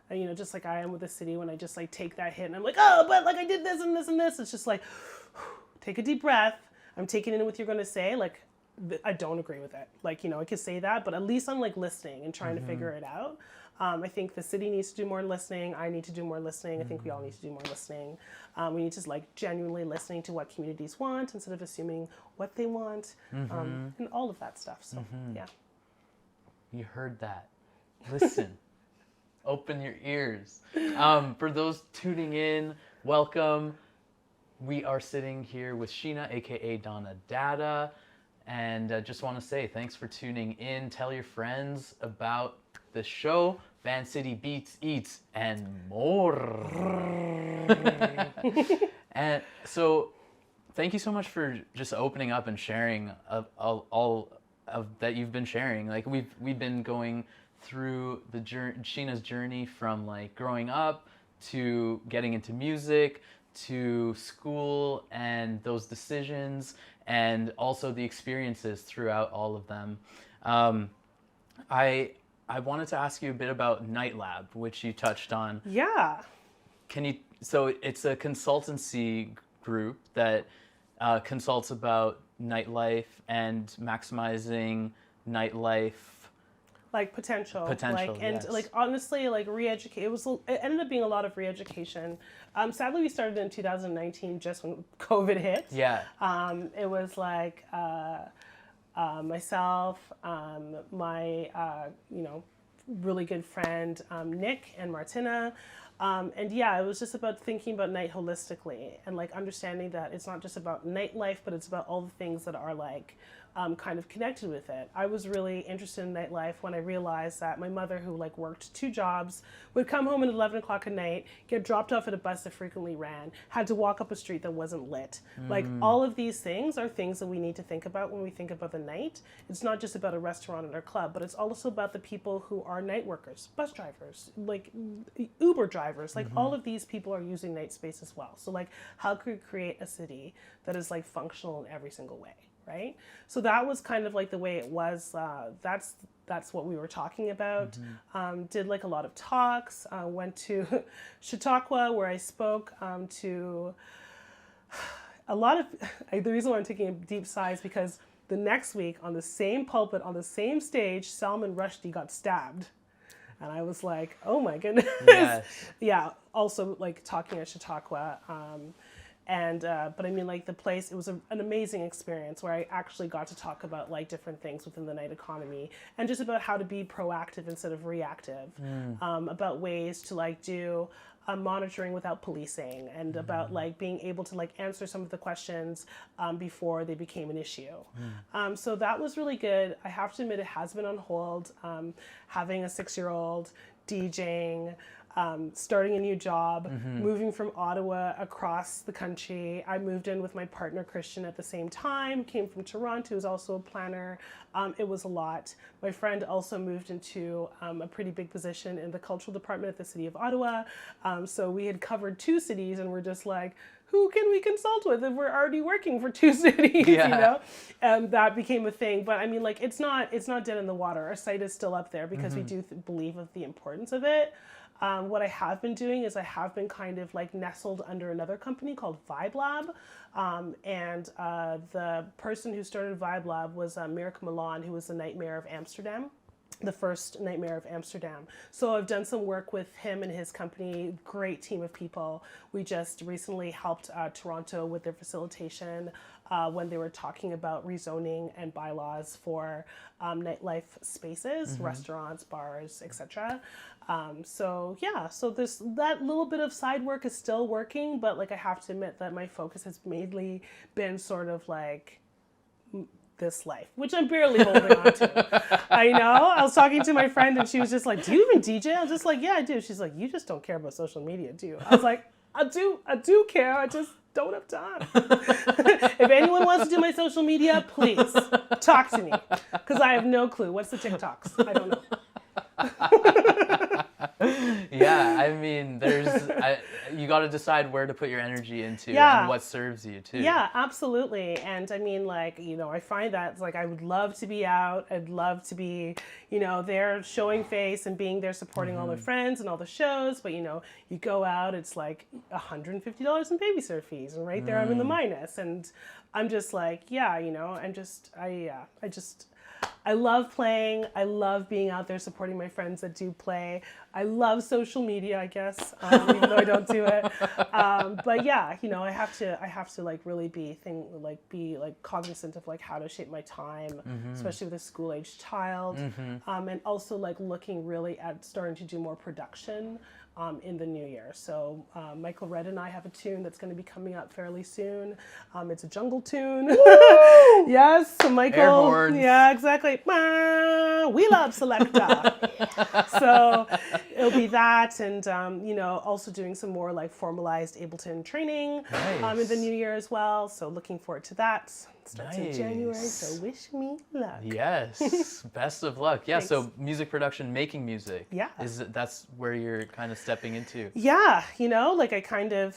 And, you know, just like I am with the city when I just like take that hit and I'm like, oh, but like I did this and this and this. It's just like, take a deep breath. I'm taking in what you're going to say. Like, I don't agree with it. Like, you know, I could say that, but at least I'm like listening and trying to figure it out. I think the city needs to do more listening. I need to do more listening. I think we all need to do more listening. We need to like genuinely listening to what communities want instead of assuming what they want, and all of that stuff. So, yeah. You heard that. Listen. Open your ears. For those tuning in, welcome. We are sitting here with Sheena, aka Donna Dada, and just want to say thanks for tuning in. Tell your friends about the show, Vancity Beats, Eats, and more. And so, thank you so much for just opening up and sharing all of that you've been sharing. Like we've been going through the Sheena's journey from like growing up to getting into music to school and those decisions and also the experiences throughout all of them. I wanted to ask you a bit about Night Lab, which you touched on. Yeah. So it's a consultancy group that consults about nightlife and maximizing nightlife like potential, like, and yes. like honestly, like re-educate. It ended up being a lot of re-education. Sadly, we started in 2019, just when COVID hit. Yeah. It was like myself, my really good friend Nick and Martina. And yeah, it was just about thinking about night holistically and like understanding that it's not just about nightlife, but it's about all the things that are like kind of connected with it. I was really interested in nightlife when I realized that my mother, who like worked 2 jobs, would come home at 11 o'clock at night, get dropped off at a bus that frequently ran, had to walk up a street that wasn't lit. Like all of these things are things that we need to think about when we think about the night. It's not just about a restaurant or a club, but it's also about the people who are night workers, bus drivers, like Uber drivers, like all of these people are using night space as well. So like how could we create a city that is like functional in every single way? Right? So that was kind of like the way it was. That's what we were talking about. Did like a lot of talks. Went to Chautauqua where I spoke to a lot of. The reason why I'm taking a deep sigh is because the next week on the same pulpit, on the same stage, Salman Rushdie got stabbed. And I was like, oh my goodness. Yes. Yeah, also like talking at Chautauqua. But I mean, like the place, it was an amazing experience where I actually got to talk about like different things within the night economy and just about how to be proactive instead of reactive, about ways to like do monitoring without policing and about like being able to like answer some of the questions before they became an issue. So that was really good. I have to admit it has been on hold. Having a 6-year-old, DJing, starting a new job, moving from Ottawa across the country. I moved in with my partner Christian at the same time, came from Toronto, who's also a planner. It was a lot. My friend also moved into a pretty big position in the cultural department at the City of Ottawa. So we had covered 2 cities and we're just like, who can we consult with if we're already working for 2 cities, you know? And that became a thing. But I mean, like, it's not dead in the water. Our site is still up there because we do believe of the importance of it. What I have been doing is I have been kind of like nestled under another company called Vibe Lab. The person who started Vibe Lab was Mirk Milan, who was the night mayor of Amsterdam. the first Nightmare of Amsterdam. So I've done some work with him and his company, great team of people. We just recently helped Toronto with their facilitation when they were talking about rezoning and bylaws for nightlife spaces, restaurants, bars, etc. So that little bit of side work is still working, but like I have to admit that my focus has mainly been sort of like this life, which I'm barely holding on to. I know. I was talking to my friend and she was just like, do you even DJ? I was just like, yeah, I do. She's like, you just don't care about social media, do you? I was like, I do care. I just don't have time. If anyone wants to do my social media, please talk to me because I have no clue. What's the TikToks? I don't know. Yeah, I mean, you got to decide where to put your energy into Yeah. and what serves you too. Yeah, absolutely. And I mean, like, you know, I find that it's like I would love to be out. I'd love to be, you know, there showing face and being there supporting all their friends and all the shows. But, you know, you go out, it's like $150 in babysitter fees. And right there I'm in the minus. And I'm just like, yeah, you know, I love playing. I love being out there supporting my friends that do play. I love social media, I guess, even though I don't do it. But yeah, you know, I have to like really be cognizant of like how to shape my time, especially with a school-aged child, and also like looking really at starting to do more production in the new year. So Michael Red and I have a tune that's going to be coming up fairly soon. It's a jungle tune. Yes, so Michael. Air horns. Yeah, exactly. We love Selecta. So it'll be that, and you know, also doing some more like formalized Ableton training in the new year as well. So looking forward to that. Starts in January, so wish me luck. Yes, best of luck. Yeah, Thanks. so music production, making music. Yeah. That's where you're kind of stepping into. Yeah, you know, like I kind of,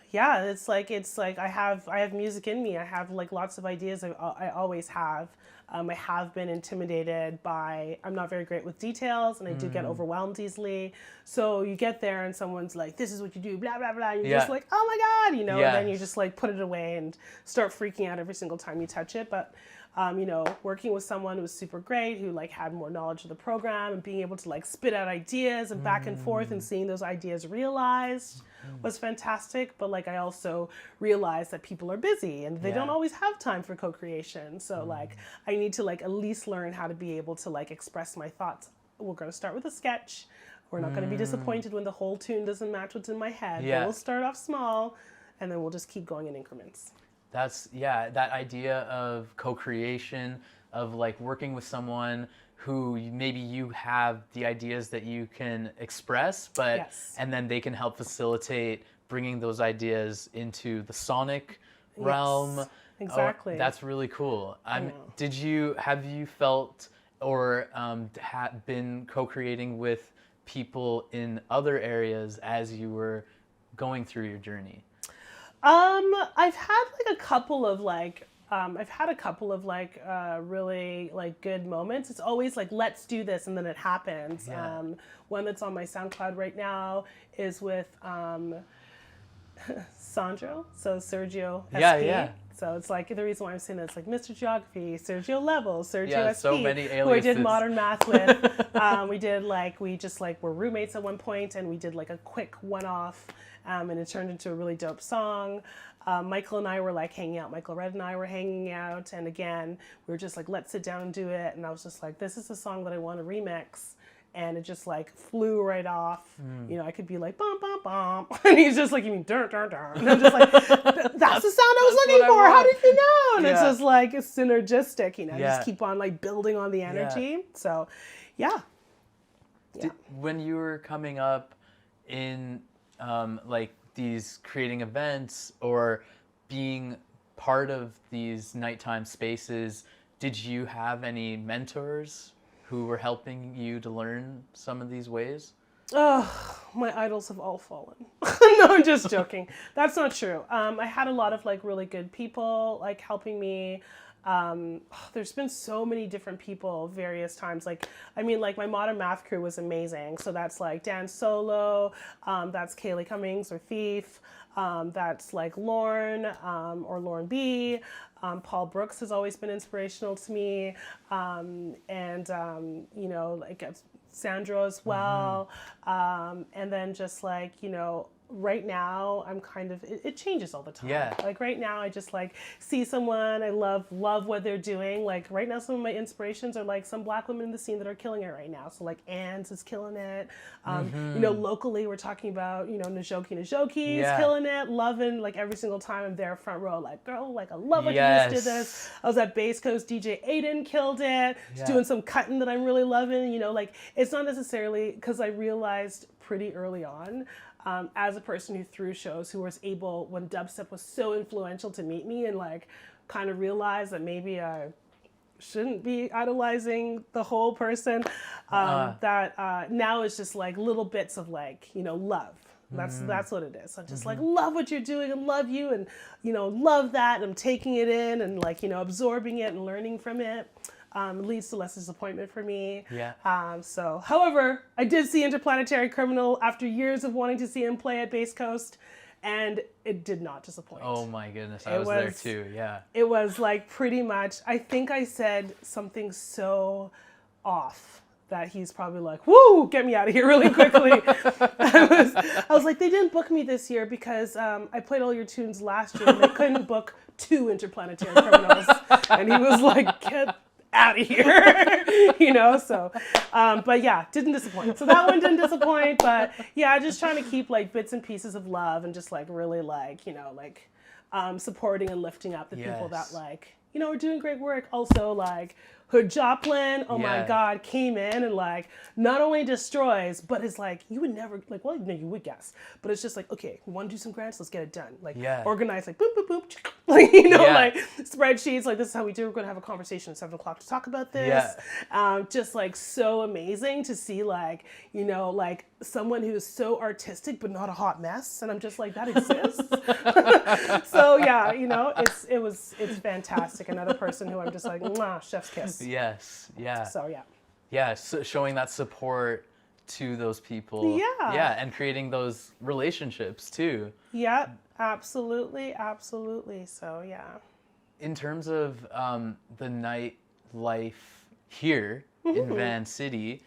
yeah, it's like I have music in me. I have like lots of ideas. I always have. I have been intimidated by, I'm not very great with details and I do get overwhelmed easily. So you get there and someone's like, this is what you do, blah, blah, blah. And you're just like, oh my God, you know, and then you just like put it away and start freaking out every single time you touch it. But, you know, working with someone who was super great, who like had more knowledge of the program and being able to like spit out ideas and back and forth and seeing those ideas realized was fantastic. But like I also realized that people are busy and they don't always have time for co-creation. So like I need to like at least learn how to be able to like express my thoughts. We're going to start with a sketch. We're not going to be disappointed when the whole tune doesn't match what's in my head. But we'll start off small and then we'll just keep going in increments. That's, that idea of co-creation, of like working with someone who maybe you have the ideas that you can express, but and then they can help facilitate bringing those ideas into the sonic realm. Exactly. Oh, that's really cool. Have you felt or been co-creating with people in other areas as you were going through your journey? I've had like a couple of really like good moments. It's always like, let's do this. And then it happens. One that's on my SoundCloud right now is with, Sandro. So Sergio SP. So it's like the reason why I'm saying that it's like Mr. Geography, Sergio Level, Sergio SP, so many aliases. who I did modern math with. We just were roommates at one point and we did like a quick one-off. And it turned into a really dope song. Michael and I were like hanging out. Michael Red and I were hanging out. And again, we were just like, let's sit down and do it. And I was just like, this is a song that I want to remix. And it just like flew right off. You know, I could be like, bum, bum, bum. And he's just like, you mean, dun, dun, dun. And I'm just like, that's the sound I was looking for. How did you know? And it's just like, it's synergistic, you know, just keep on like building on the energy. So, When you were coming up in like these creating events or being part of these nighttime spaces, did you have any mentors who were helping you to learn some of these ways? Oh, my idols have all fallen. No, I'm just joking. That's not true. I had a lot of like really good people like helping me. There's been so many different people various times. Like, I mean, like my modern math crew was amazing. So that's like Dan Solo, that's Kaylee Cummings or Thief. That's like Lorne or Lauren B. Paul Brooks has always been inspirational to me. You know, like Sandro as well. And then just like, you know, right now I'm kind of, it changes all the time. Yeah. Like right now I just like see someone, I love what they're doing. Like right now some of my inspirations are like some Black women in the scene that are killing it right now. So like Anne's is killing it. You know, locally we're talking about, you know, Najoki is killing it, loving like every single time I'm there front row, like girl, like I love what you just did this. I was at Base Coast, DJ Aiden killed it. He's doing some cutting that I'm really loving, you know, like it's not necessarily because I realized pretty early on as a person who threw shows, who was able, when dubstep was so influential to meet me and like kind of realize that maybe I shouldn't be idolizing the whole person, that now it's just like little bits of like, you know, love. That's what it is. I just like love what you're doing and love you and, you know, love that. And I'm taking it in and like, you know, absorbing it and learning from it. It leads to less disappointment for me. So, however, I did see Interplanetary Criminal after years of wanting to see him play at Base Coast, and it did not disappoint. Oh my goodness, I was there too, yeah. It was like pretty much, I think I said something so off that he's probably like, woo, get me out of here really quickly. I was like, they didn't book me this year because I played all your tunes last year and they couldn't book 2 Interplanetary Criminals. And he was like, get out of here, you know, so, but yeah, didn't disappoint. So that one didn't disappoint, but yeah, just trying to keep like bits and pieces of love and just like really like, you know, like supporting and lifting up the people that like, you know, are doing great work. Also like Hood Joplin, oh my God, came in and like not only destroys, but it's like, you would never, like, well, no, you would guess, but it's just like, okay, we want to do some grants, let's get it done. Like organize, like boop, boop, boop, like, you know, like spreadsheets, like this is how we do, we're going to have a conversation at 7 o'clock to talk about this. Just like so amazing to see like, you know, like someone who's so artistic, but not a hot mess. And I'm just like, that exists. So yeah, you know, it's fantastic. Another person who I'm just like, mwah, chef's kiss. Yes, yeah. So yeah. Yeah, so showing that support to those people. Yeah, and creating those relationships too. Yeah, absolutely. So yeah. In terms of the nightlife here in Vancity,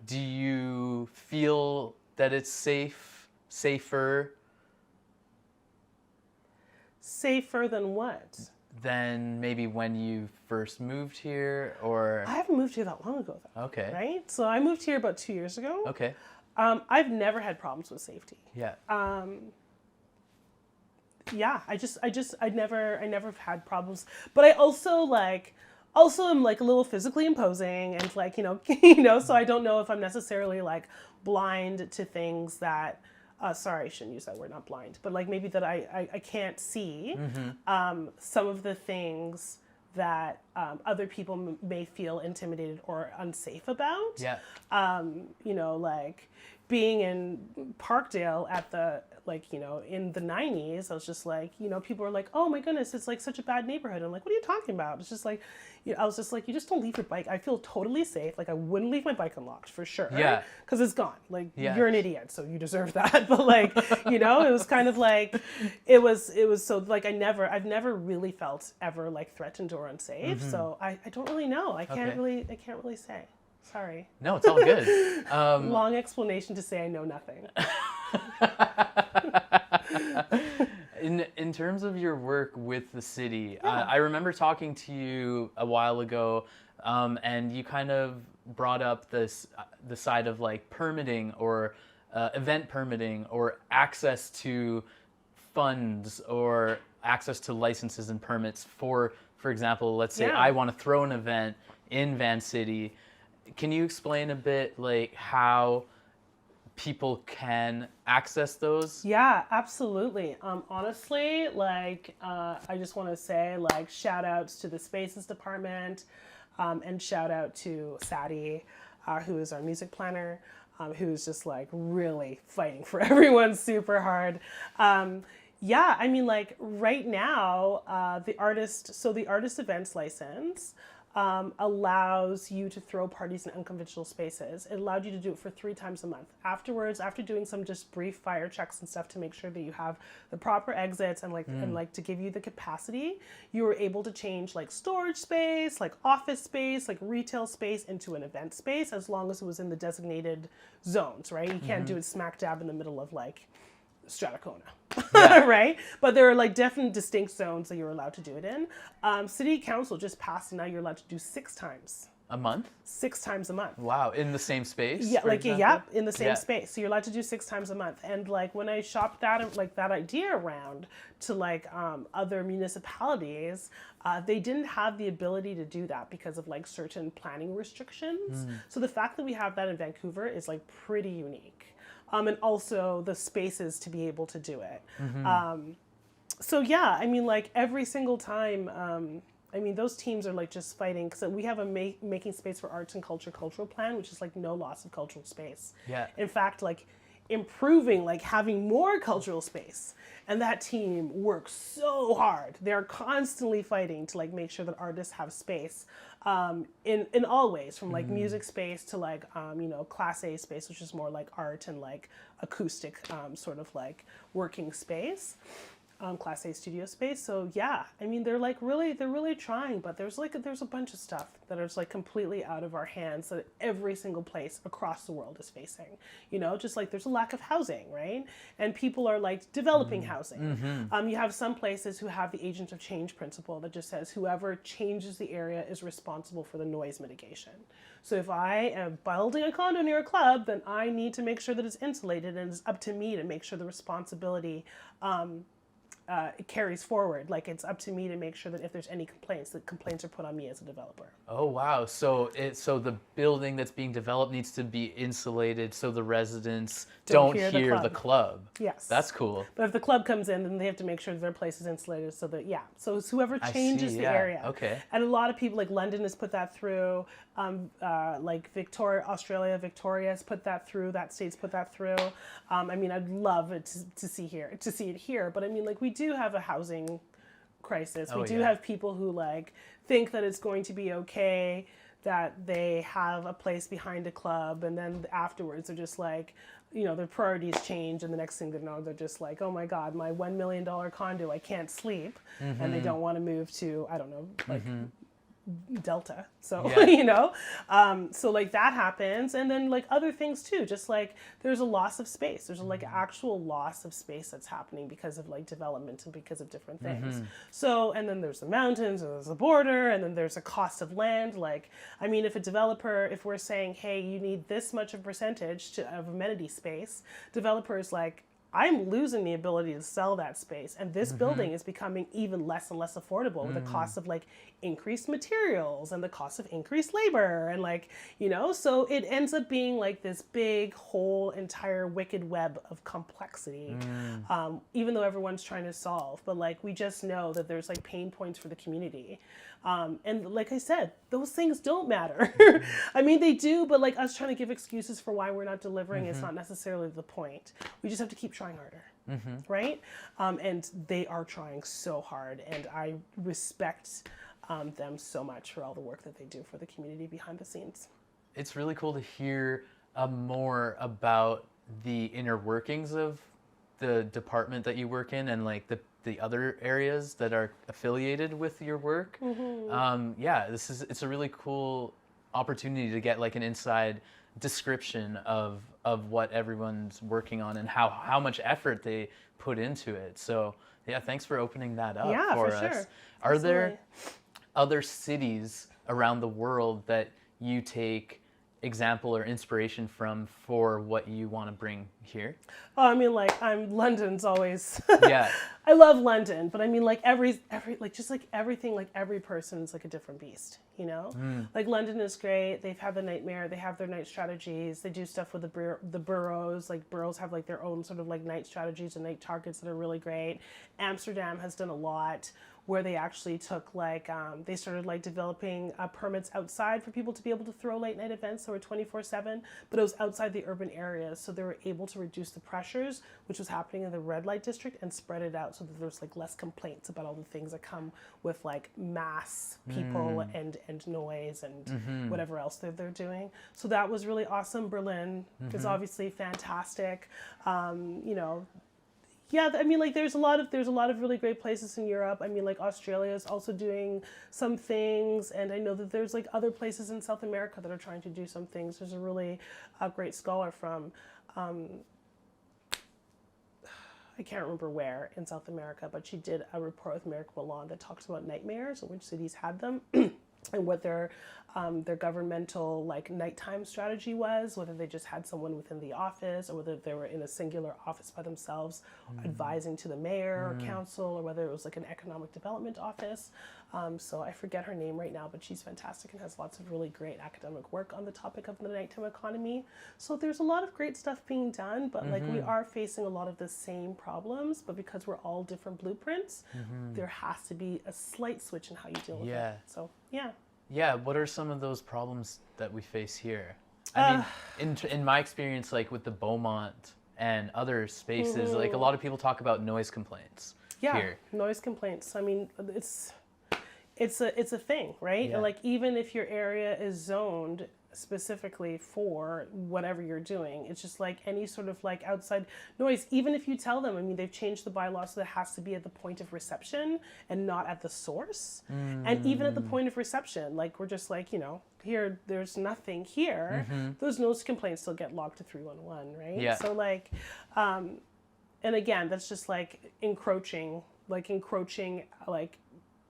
do you feel that it's safer? Safer than what? Than maybe when you first moved here, or? I haven't moved here that long ago, though. Okay. Right? So I moved here about 2 years ago. Okay. I've never had problems with safety. Yeah. Yeah, I never had problems. But I also am like a little physically imposing and like, you know, so I don't know if I'm necessarily like blind to things that, sorry, I shouldn't use that word, not blind, but like maybe that I can't see some of the things that other people may feel intimidated or unsafe about. Yeah. You know, like being in Parkdale at the, like, you know, in the 90s, I was just like, you know, people were like, oh my goodness, it's like such a bad neighborhood. I'm like, what are you talking about? It's just like, you know, I was just like, you just don't leave your bike. I feel totally safe. Like I wouldn't leave my bike unlocked for sure. Yeah. Because it's gone. Like you're an idiot, so you deserve that. But like, you know, it was kind of like, it was so like I've never really felt ever like threatened or unsafe. So I don't really know. I can't really say. Sorry. No, it's all good. Long explanation to say I know nothing. In terms of your work with the city, I remember talking to you a while ago, and you kind of brought up the side of like permitting or event permitting or access to funds or access to licenses and permits for example, let's say I want to throw an event in Vancity. Can you explain a bit like how people can access those? Yeah, absolutely. Honestly, like I just want to say like shout outs to the Spaces Department and shout out to Sadie, who is our music planner, who's just like really fighting for everyone super hard. Yeah, I mean like right now, the artist events license allows you to throw parties in unconventional spaces. It allowed you to do it for 3 times a month. Afterwards, after doing some just brief fire checks and stuff to make sure that you have the proper exits and like to give you the capacity, you were able to change like storage space, like office space, like retail space into an event space, as long as it was in the designated zones, right? You can't do it smack dab in the middle of like Strathcona, right? But there are like definite distinct zones that you're allowed to do it in. City Council just passed, and now you're allowed to do 6 times. A month? 6 times a month. Wow, in the same space? Yeah, like example? in the same space. So you're allowed to do 6 times a month. And like when I shopped that like that idea around to like other municipalities, they didn't have the ability to do that because of like certain planning restrictions. So the fact that we have that in Vancouver is like pretty unique. And also the spaces to be able to do it. So yeah, I mean, like every single time, I mean, those teams are like just fighting because we have a making space for arts and culture cultural plan, which is like no loss of cultural space. Yeah. In fact, like improving, like having more cultural space. And that team works so hard. They're constantly fighting to like make sure that artists have space in all ways, from like music space to like, you know, Class A space, which is more like art and like acoustic sort of like working space. Class A studio space. So yeah, I mean, they're really trying, but there's a bunch of stuff that is like completely out of our hands that every single place across the world is facing. You know, just like there's a lack of housing, right? And people are like developing housing. You have some places who have the agent of change principle that just says whoever changes the area is responsible for the noise mitigation. So if I am building a condo near a club, then I need to make sure that it's insulated, and it's up to me to make sure the responsibility it carries forward. Like it's up to me to make sure that if there's any complaints, the complaints are put on me as a developer. Oh wow! So the building that's being developed needs to be insulated so the residents don't hear the club. Yes, that's cool. But if the club comes in, then they have to make sure that their place is insulated so that so it's whoever changes the area. Okay. And a lot of people like London has put that through. Like Australia, Victoria has put that through. That state's put that through. I mean, I'd love it to see it here. But I mean, like we do have a housing crisis. We do have people who like think that it's going to be okay that they have a place behind a club, and then afterwards they're just like, you know, their priorities change, and the next thing they know, they're just like, oh my God, my $1 million condo, I can't sleep, and they don't want to move to, I don't know, like Delta. So, you know, so like that happens. And then like other things too, just like there's a loss of space. There's like actual loss of space that's happening because of like development and because of different things. So, and then there's the mountains, and there's the border, and then there's a cost of land. Like, I mean, if a developer, if we're saying, hey, you need this much of percentage of amenity space, developers like, I'm losing the ability to sell that space, and this building is becoming even less and less affordable with the cost of like increased materials and the cost of increased labor, and like, you know, so it ends up being like this big whole entire wicked web of complexity, even though everyone's trying to solve. But like we just know that there's like pain points for the community. And like I said, those things don't matter. I mean, they do, but like us trying to give excuses for why we're not delivering is not necessarily the point. We just have to keep trying harder, right? And they are trying so hard, and I respect them so much for all the work that they do for the community behind the scenes. It's really cool to hear more about the inner workings of the department that you work in, and like the other areas that are affiliated with your work. Yeah, it's a really cool opportunity to get like an inside description of what everyone's working on and how much effort they put into it. So yeah, thanks for opening that up for us. Sure. Are there other cities around the world that you take example or inspiration from for what you want to bring here? Oh, I mean, like London's always. Yeah. I love London, but I mean, like every like just like everything, like every person is like a different beast, you know. Like London is great. They've had the nightmare. They have their night strategies. They do stuff with the boroughs. Like boroughs have like their own sort of like night strategies and night targets that are really great. Amsterdam has done a lot, where they actually took like, they started like developing permits outside for people to be able to throw late night events that were 24/7, but it was outside the urban areas. So they were able to reduce the pressures, which was happening in the red light district, and spread it out so that there's like less complaints about all the things that come with like mass people and noise and whatever else they're doing. So that was really awesome. Berlin is obviously fantastic. You know, yeah, I mean, like there's a lot of really great places in Europe. I mean, like Australia is also doing some things, and I know that there's like other places in South America that are trying to do some things. There's a really great scholar from I can't remember where in South America, but she did a report with Miracle Milan that talks about nightmares and which cities had them. And what their governmental like nighttime strategy was, whether they just had someone within the office or whether they were in a singular office by themselves advising to the mayor or council, or whether it was like an economic development office. So I forget her name right now, but she's fantastic and has lots of really great academic work on the topic of the nighttime economy. So there's a lot of great stuff being done, but like we are facing a lot of the same problems, but because we're all different blueprints, there has to be a slight switch in how you deal with it. So yeah. Yeah, what are some of those problems that we face here? I mean, in my experience, like with the Beaumont and other spaces, like a lot of people talk about noise complaints here. Noise complaints. I mean, it's a thing, right? And like even if your area is zoned specifically for whatever you're doing, it's just like any sort of like outside noise, even if you tell them, I mean, they've changed the bylaw so that it has to be at the point of reception and not at the source. And even at the point of reception, like we're just like, you know, here there's nothing here, those noise complaints still get logged to 311, right? So like and again, that's just like encroaching like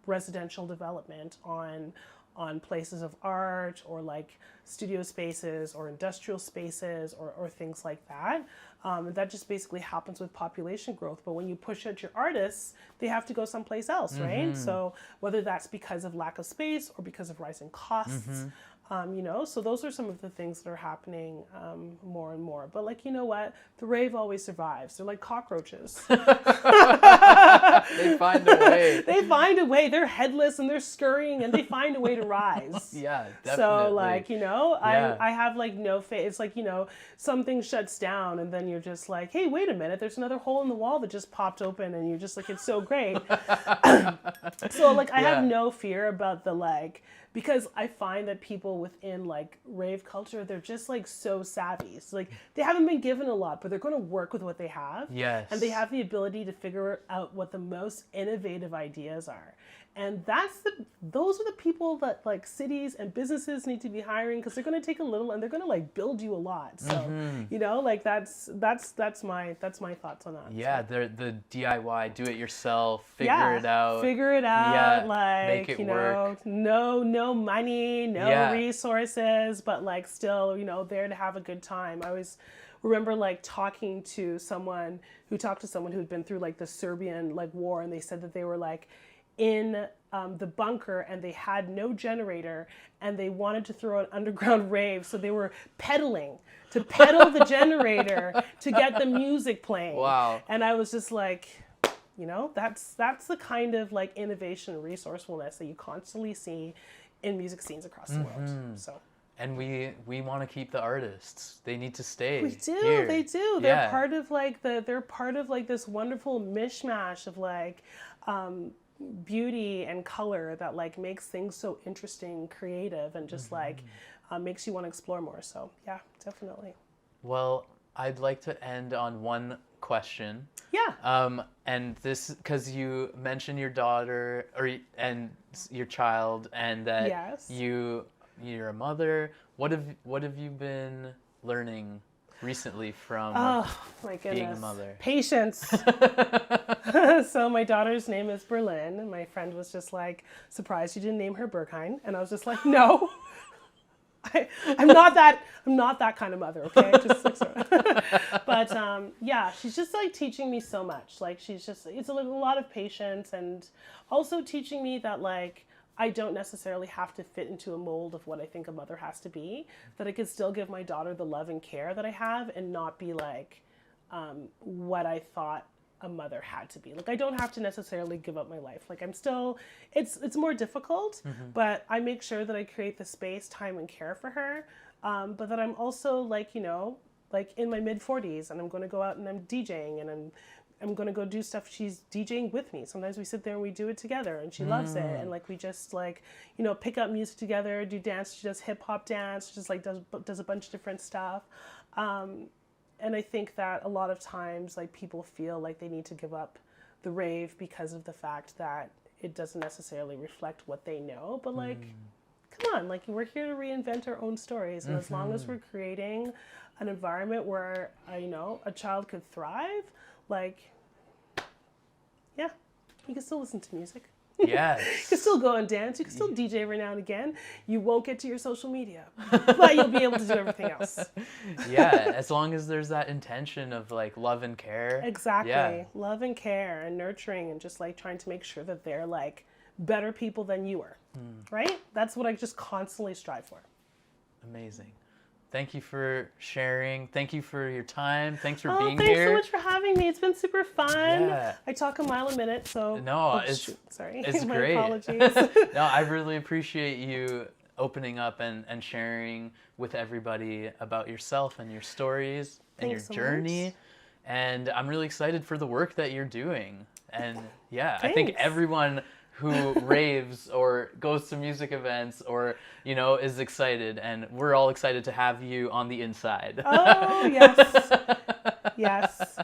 residential development on places of art or like studio spaces or industrial spaces or things like that. That just basically happens with population growth. But when you push out your artists, they have to go someplace else, right? So whether that's because of lack of space or because of rising costs, you know, so those are some of the things that are happening more and more. But like, you know what? The rave always survives. They're like cockroaches. They find a way. They find a way. They're headless and they're scurrying and they find a way to rise. Yeah, definitely. So like, you know, I have like no faith. It's like, you know, something shuts down and then you're just like, hey, wait a minute. There's another hole in the wall that just popped open and you're just like, it's so great. So like, I have no fear about the like, because I find that people within like rave culture, they're just like so savvy. So like they haven't been given a lot, but they're going to work with what they have. Yes. And they have the ability to figure out what the most innovative ideas are. And those are the people that like cities and businesses need to be hiring, because they're going to take a little and they're going to like build you a lot. So, you know, like that's my thoughts on that. Yeah, so. the DIY, do it yourself, figure it out. Figure it out, like, make it you work. know, no money, no resources, but like still, you know, there to have a good time. I always remember like talking to someone who'd been through like the Serbian like war, and they said that they were like in the bunker and they had no generator and they wanted to throw an underground rave, so they were pedaling to pedal the generator to get the music playing. Wow. And I was just like, you know, that's the kind of like innovation and resourcefulness that you constantly see in music scenes across the world. So. And we want to keep the artists. They need to stay. We do. Here. They do. They're part of like they're part of like this wonderful mishmash of like beauty and color that like makes things so interesting, creative, and just like makes you want to explore more. So yeah, definitely. Well, I'd like to end on one question. Yeah. And this, because you mentioned your daughter and your child, and that you're a mother. What have you been learning recently from being a mother? Patience. So my daughter's name is Berlin, and my friend was just like, surprised you didn't name her Berghain, and I was just like, no. I'm not that kind of mother, okay? Just like, sort of. But yeah, she's just like teaching me so much. Like it's a lot of patience, and also teaching me that like I don't necessarily have to fit into a mold of what I think a mother has to be, that I could still give my daughter the love and care that I have and not be like what I thought a mother had to be. Like I don't have to necessarily give up my life. Like I'm still, it's more difficult, but I make sure that I create the space, time, and care for her. But that I'm also like, you know, like in my mid 40s, and I'm going to go out and I'm DJing, and I'm going to go do stuff. She's DJing with me. Sometimes we sit there and we do it together, and she loves it. And like we just like, you know, pick up music together, do dance. She does hip hop dance. She just like does a bunch of different stuff. And I think that a lot of times like people feel like they need to give up the rave because of the fact that it doesn't necessarily reflect what they know. But like, come on, like we're here to reinvent our own stories. And as long as we're creating an environment where, you know, a child could thrive, like, yeah, you can still listen to music. Yes. You can still go and dance. You can still DJ every now and again. You won't get to your social media, but you'll be able to do everything else. Yeah, as long as there's that intention of like love and care. Exactly. Yeah. Love and care and nurturing and just like trying to make sure that they're like better people than you are. Right? That's what I just constantly strive for. Amazing. Thank you for sharing. Thank you for your time. Thanks for being thanks here. so much for having me. It's been super fun. Yeah. I talk a mile a minute, so No, sorry. it's My great. apologies. No, I really appreciate you opening up and sharing with everybody about yourself and your stories and Thanks so your journey. much. And I'm really excited for the work that you're doing. And yeah, I think Thanks. everyone who raves or goes to music events or, you know, is excited. And we're all excited to have you on the inside. Oh, yes. Yes.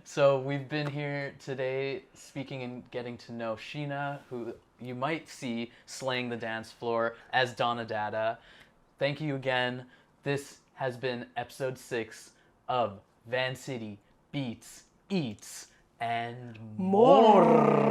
So we've been here today speaking and getting to know Sheena, who you might see slaying the dance floor as Donna Dada. Thank you again. This has been episode 6 of Vancity Beats, Eats, and more.